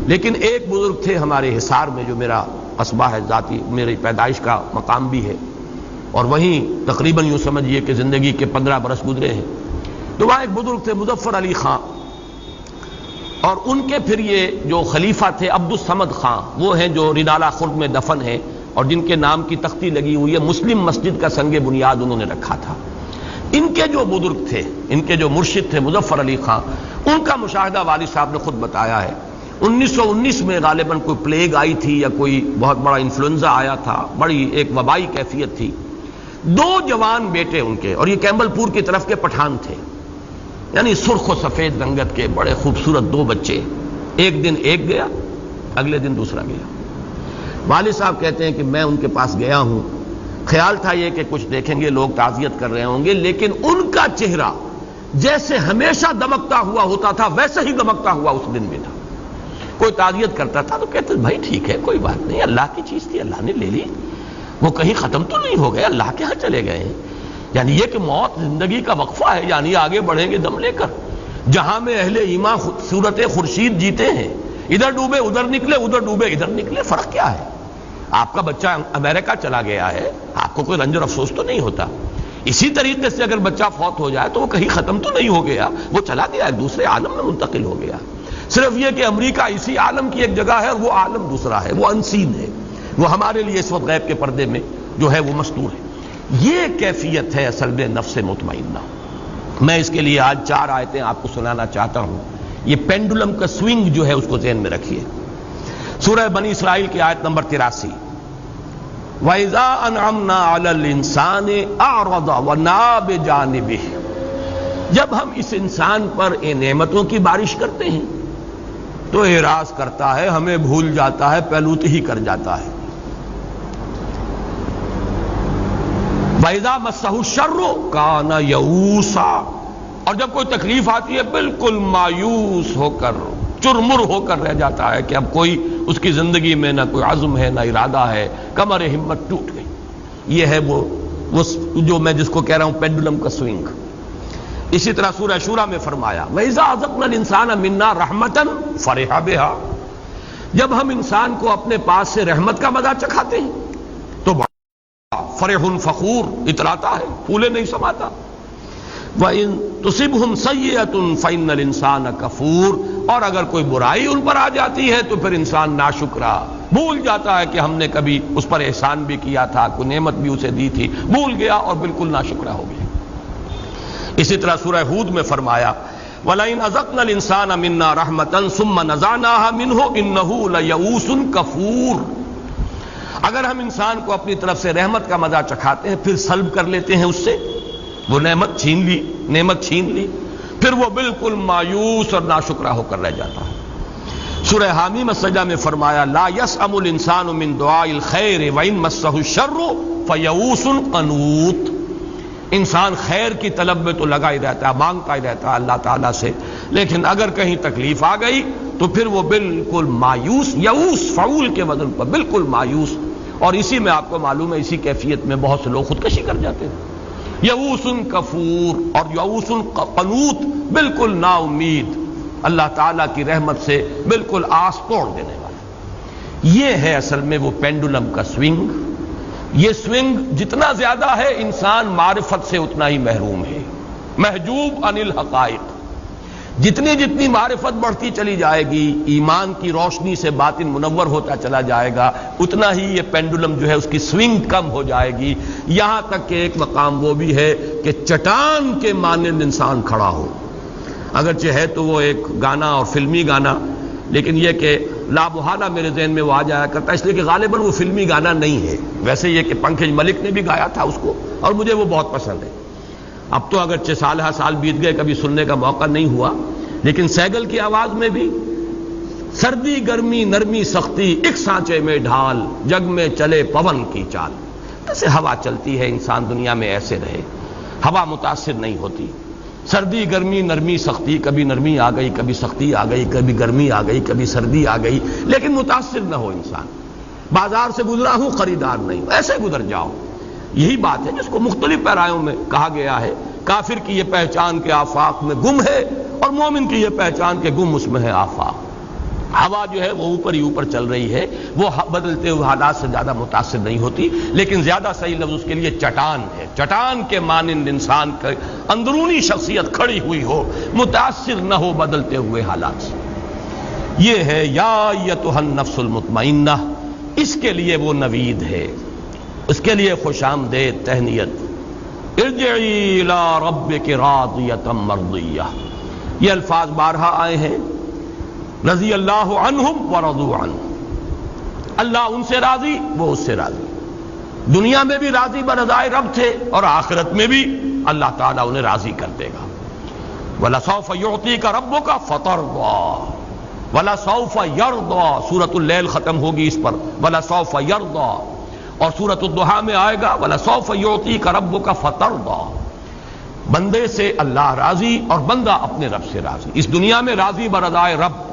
لیکن ایک بزرگ تھے ہمارے حصار میں، جو میرا قصبہ ہے، ذاتی میری پیدائش کا مقام بھی ہے، اور وہیں تقریباً یوں سمجھیے کہ زندگی کے 15 برس گزرے ہیں۔ تو وہاں ایک بزرگ تھے مظفر علی خان، اور ان کے پھر یہ جو خلیفہ تھے عبد الصمد خان، وہ ہیں جو رنالہ خرد میں دفن ہیں، اور جن کے نام کی تختی لگی ہوئی ہے، مسلم مسجد کا سنگ بنیاد انہوں نے رکھا تھا۔ ان کے جو بزرگ تھے، ان کے جو مرشد تھے مظفر علی خان، ان کا مشاہدہ والد صاحب نے خود بتایا ہے۔ 1919 میں غالباً کوئی پلیگ آئی تھی یا کوئی بہت بڑا انفلوئنزا آیا تھا، بڑی ایک وبائی کیفیت تھی۔ 2 جوان بیٹے ان کے، اور یہ کیمبل پور کی طرف کے پٹھان تھے، یعنی سرخ و سفید رنگت کے بڑے خوبصورت 2 بچے۔ ایک دن ایک گیا، اگلے دن دوسرا گیا۔ والد صاحب کہتے ہیں کہ میں ان کے پاس گیا ہوں، خیال تھا یہ کہ کچھ دیکھیں گے، لوگ تعزیت کر رہے ہوں گے، لیکن ان کا چہرہ جیسے ہمیشہ دمکتا ہوا ہوتا تھا ویسے ہی دمکتا ہوا اس دن بھی تھا۔ کوئی تعزیت کرتا تھا تو کہتے بھائی ٹھیک ہے، کوئی بات نہیں، اللہ کی چیز تھی، اللہ نے لے لی، وہ کہیں ختم تو نہیں ہو گئے، اللہ کے ہاں چلے گئے ہیں۔ یعنی یہ کہ موت زندگی کا وقفہ ہے، یعنی آگے بڑھیں گے دم لے کر۔ جہاں میں اہل ایمان صورت خورشید جیتے ہیں، ادھر ڈوبے ادھر نکلے، ادھر ڈوبے ادھر نکلے، فرق کیا ہے؟ آپ کا بچہ امریکہ چلا گیا ہے، آپ کو کوئی رنج اور افسوس تو نہیں ہوتا۔ اسی طریقے سے اگر بچہ فوت ہو جائے تو وہ کہیں ختم تو نہیں ہو گیا، وہ چلا گیا، ایک دوسرے عالم میں منتقل ہو گیا۔ صرف یہ کہ امریکہ اسی عالم کی ایک جگہ ہے اور وہ عالم دوسرا ہے، وہ انسین ہے، وہ ہمارے لیے اس وقت غیب کے پردے میں جو ہے وہ مستور ہے۔ یہ کیفیت ہے اصل میں نفس مطمئنہ۔ میں اس کے لیے آج 4 آیتیں آپ کو سنانا چاہتا ہوں۔ یہ پینڈولم کا سوئنگ جو ہے اس کو ذہن میں رکھیے۔ سورہ بنی اسرائیل کی آیت نمبر 83، وَإِذَا أَنْعَمْنَا عَلَى الْإِنسَانِ أَعْرَضَ وَنَأَىٰ بِجَانِبِهِ، جب ہم اس انسان پر نعمتوں کی بارش کرتے ہیں تو اعراض کرتا ہے، ہمیں بھول جاتا ہے، پہلوت ہی کر جاتا ہے۔ وَإِذَا مَسَّهُ الشَّرُّ كَانَ يَئُوسًا، اور جب کوئی تکلیف آتی ہے بالکل مایوس ہو کر، چرمر ہو کر رہ جاتا ہے کہ اب کوئی اس کی زندگی میں نہ کوئی عزم ہے نہ ارادہ ہے، کمر ہمت ٹوٹ گئی۔ یہ ہے وہ جو میں جس کو کہہ رہا ہوں پینڈولم کا سوئنگ۔ اسی طرح سورہ شورى میں فرمایا وَإِذَا أَذَقْنَا الْإِنسَانَ مِنَّا رَحْمَةً فَرِحَ بِهَا، جب ہم انسان کو اپنے پاس سے رحمت کا مزہ چکھاتے ہیں تو فرح فخور اتراتا ہے، پھولے نہیں سماتا۔ وَإِن تُصِبْهُمْ سَيِّئَةٌ فَإِنَّ الْإِنسَانَ كَفُورٌ، اور اگر کوئی برائی ان پر آ جاتی ہے تو پھر انسان ناشکرا، بھول جاتا ہے کہ ہم نے کبھی اس پر احسان بھی کیا تھا، کوئی نعمت بھی اسے دی تھی، بھول گیا اور بالکل ناشکرا ہو گیا۔ اسی طرح سورہ ہود میں فرمایا وَلَئِنْ أَذَقْنَا الْإِنسَانَ مِنَّا رَحْمَةً ثُمَّ نَزَعْنَاهَا مِنْهُ إِنَّهُ لَيَئُوسٌ كَفُورٌ، اگر ہم انسان کو اپنی طرف سے رحمت کا مزہ چکھاتے ہیں پھر سلب کر لیتے ہیں اس سے، وہ نعمت چھین لی، پھر وہ بالکل مایوس اور ناشکرا ہو کر رہ جاتا ہے۔ سورہ حامیم السجدہ میں فرمایا لا یسأم الانسان من دعاء الخیر وان مسہ الشر فیئوس قنوط، انسان خیر کی طلب میں تو لگا ہی رہتا ہے، مانگتا ہی رہتا ہے اللہ تعالیٰ سے، لیکن اگر کہیں تکلیف آ گئی تو پھر وہ بالکل مایوس، یئوس فعول کے وزن پر بالکل مایوس، اور اسی میں آپ کو معلوم ہے اسی کیفیت میں بہت سے لوگ خودکشی کر جاتے ہیں۔ یئوس کفور اور یئوس قنوط، بالکل نا امید، اللہ تعالیٰ کی رحمت سے بالکل آس توڑ دینے والا۔ یہ ہے اصل میں وہ پینڈولم کا سوئنگ۔ یہ سوئنگ جتنا زیادہ ہے انسان معرفت سے اتنا ہی محروم ہے، محجوب عن الحقائق۔ جتنی معرفت بڑھتی چلی جائے گی، ایمان کی روشنی سے باطن منور ہوتا چلا جائے گا، اتنا ہی یہ پینڈولم جو ہے اس کی سوئنگ کم ہو جائے گی، یہاں تک کہ ایک مقام وہ بھی ہے کہ چٹان کے مانند انسان کھڑا ہو۔ اگرچہ ہے تو وہ ایک گانا اور فلمی گانا، لیکن یہ کہ لا محالہ میرے ذہن میں وہ آ جایا کرتا ہے، اس لیے کہ غالباً وہ فلمی گانا نہیں ہے۔ ویسے یہ کہ پنکج ملک نے بھی گایا تھا اس کو اور مجھے وہ بہت پسند ہے۔ اب تو اگرچہ سال بیت گئے، کبھی سننے کا موقع نہیں ہوا، لیکن سیگل کی آواز میں بھی سردی گرمی نرمی سختی ایک سانچے میں ڈھال، جگ میں چلے پون کی چال۔ جیسے ہوا چلتی ہے انسان دنیا میں ایسے رہے، ہوا متاثر نہیں ہوتی، سردی گرمی نرمی سختی، کبھی نرمی آ گئی کبھی سختی آ گئی، کبھی گرمی آ گئی کبھی سردی آ گئی، لیکن متاثر نہ ہو انسان۔ بازار سے گزرا ہوں خریدار نہیں، ایسے گزر جاؤ۔ یہی بات ہے جس کو مختلف پیرایوں میں کہا گیا ہے، کافر کی یہ پہچان کے آفاق میں گم ہے اور مومن کی یہ پہچان کے گم اس میں ہے آفاق۔ ہوا جو ہے وہ اوپر ہی اوپر چل رہی ہے، وہ بدلتے ہوئے حالات سے زیادہ متاثر نہیں ہوتی، لیکن زیادہ صحیح لفظ اس کے لیے چٹان ہے۔ چٹان کے مانند انسان کی اندرونی شخصیت کھڑی ہوئی ہو، متاثر نہ ہو بدلتے ہوئے حالات سے۔ یہ ہے یا ایتھا النفس المطمئنہ، اس کے لیے وہ نوید ہے، اس کے لیے خوش آمدید تہنیت۔ ارجعی الی ربک راضیۃ مرضیہ، یہ الفاظ بارہا آئے ہیں۔ رضی اللہ عنہم ورضوا عنہ، اللہ ان سے راضی وہ اس سے راضی۔ دنیا میں بھی راضی برضائے رب تھے اور آخرت میں بھی اللہ تعالیٰ انہیں راضی کر دے گا۔ وَلَسَوْفَ يُعْطِيكَ رَبُّكَ فَتَرْضَىٰ وَلَسَوْفَ يَرْضَىٰ، سورۃ اللیل ختم ہوگی اس پر، وَلَسَوْفَ يَرْضَىٰ، اور سورۃ الضحیٰ میں آئے گا وَلَسَوْفَ يُعْطِيكَ رَبُّكَ فَتَرْضَىٰ۔ بندے سے اللہ راضی اور بندہ اپنے رب سے راضی۔ اس دنیا میں راضی برضائے رب،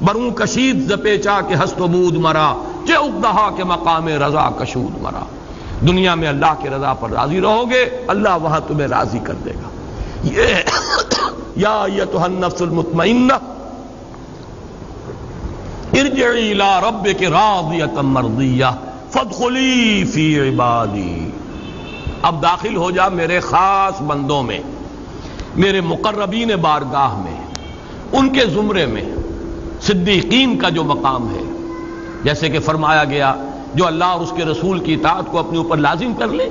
بروں کشید ز پیچا کے ہست و بود مرا، چے اقدہا کے مقام رضا کشود مرا۔ دنیا میں اللہ کے رضا پر راضی رہو گے، اللہ وہاں تمہیں راضی کر دے گا۔ یہ یا ایتھا النفس المطمئنہ ارجعی الی ربک راضیۃ مرضیہ فادخلی فی عبادی، اب داخل ہو جا میرے خاص بندوں میں، میرے مقربین بارگاہ میں، ان کے زمرے میں۔ صدیقین کا جو مقام ہے، جیسے کہ فرمایا گیا جو اللہ اور اس کے رسول کی اطاعت کو اپنے اوپر لازم کر لے،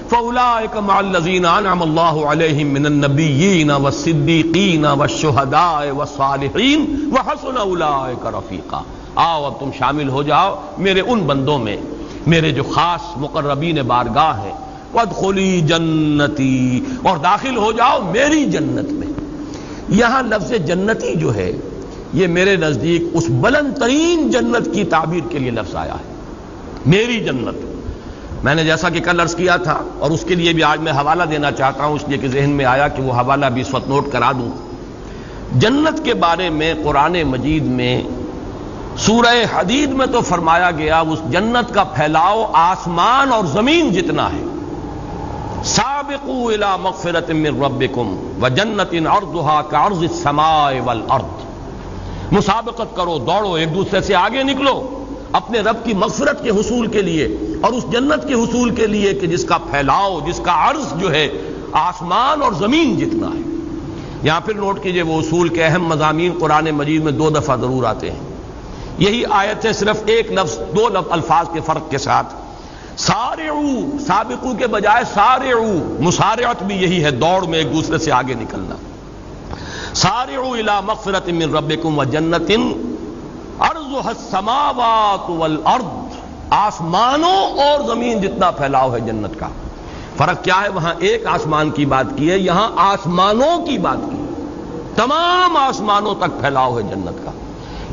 فَأُولَٰئِكَ مَعَ الَّذِينَ أَنْعَمَ اللَّهُ عَلَيْهِم مِّنَ النَّبِيِّينَ وَالصِّدِّيقِينَ وَالشُّهَدَاءِ وَالصَّالِحِينَ وَحَسُنَ أُولَٰئِكَ رَفِيقًا۔ آؤ اب تم شامل ہو جاؤ میرے ان بندوں میں، میرے جو خاص مقربین بارگاہ ہیں۔ وَادْخُلِي جَنَّتِي، اور داخل ہو جاؤ میری جنت میں۔ یہاں لفظ جنتی جو ہے یہ میرے نزدیک اس بلند ترین جنت کی تعبیر کے لیے لفظ آیا ہے، میری جنت۔ میں نے جیسا کہ کل عرض کیا تھا اور اس کے لیے بھی آج میں حوالہ دینا چاہتا ہوں، اس لیے کہ ذہن میں آیا کہ وہ حوالہ بھی اس وقت نوٹ کرا دوں۔ جنت کے بارے میں قرآن مجید میں سورہ حدید میں تو فرمایا گیا اس جنت کا پھیلاؤ آسمان اور زمین جتنا ہے۔ سابقوا الی مغفرۃ من ربکم وجنۃ عرضھا کعرض السماء والارض، مسابقت کرو، دوڑو، ایک دوسرے سے آگے نکلو اپنے رب کی مغفرت کے حصول کے لیے اور اس جنت کے حصول کے لیے کہ جس کا پھیلاؤ، جس کا عرض جو ہے آسمان اور زمین جتنا ہے۔ یہاں پھر نوٹ کیجئے وہ اصول کے اہم مضامین قرآن مجید میں 2 دفعہ ضرور آتے ہیں۔ یہی آیت ہے صرف ایک لفظ 2 الفاظ کے فرق کے ساتھ، سارعوا، سابقو کے بجائے سارعوا، مسارعت بھی یہی ہے، دوڑ میں ایک دوسرے سے آگے نکلنا۔ سارعوا الی مغفرۃ من ربکم وجنۃ عرضھا السماوات والارض، آسمانوں اور زمین جتنا پھیلاؤ ہے جنت کا۔ فرق کیا ہے؟ وہاں ایک آسمان کی بات کی ہے، یہاں آسمانوں کی بات کی، تمام آسمانوں تک پھیلاؤ ہے جنت کا۔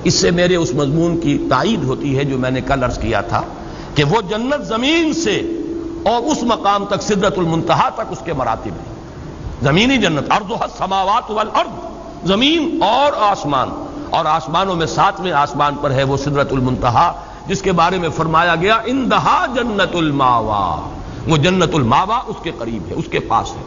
اس سے میرے اس مضمون کی تائید ہوتی ہے جو میں نے کل عرض کیا تھا کہ وہ جنت زمین سے اور اس مقام تک سدرۃ المنتہا تک اس کے مراتب ہیں۔ زمینی جنت عرضھا السماوات والارض، زمین اور آسمان، اور آسمانوں میں 7ویں آسمان پر ہے وہ سدرۃ المنتہا، جس کے بارے میں فرمایا گیا اندہا جنت الماوا، وہ جنت الماوا اس کے قریب ہے، اس کے پاس ہے۔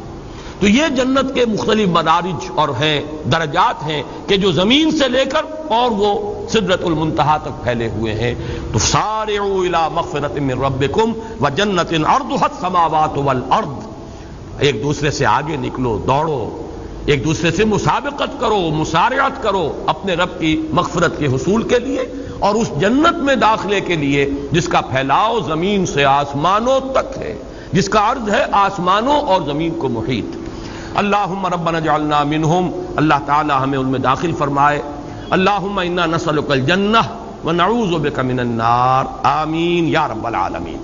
تو یہ جنت کے مختلف مدارج اور ہیں، درجات ہیں کہ جو زمین سے لے کر اور وہ سدرۃ المنتہا تک پھیلے ہوئے ہیں۔ تو سارعوا الی مغفرۃ من ربکم وجنۃ عرضھا السماوات والارض، ایک دوسرے سے آگے نکلو، دوڑو، ایک دوسرے سے مسابقت کرو، مسارعت کرو اپنے رب کی مغفرت کے حصول کے لیے اور اس جنت میں داخلے کے لیے جس کا پھیلاؤ زمین سے آسمانوں تک ہے، جس کا عرض ہے آسمانوں اور زمین کو محیط۔ اللہم ربنا اجعلنا منہم، اللہ تعالی ہمیں ان میں داخل فرمائے۔ اللہم انا نسألک الجنہ ونعوذ بک من النار، آمین یا رب العالمین۔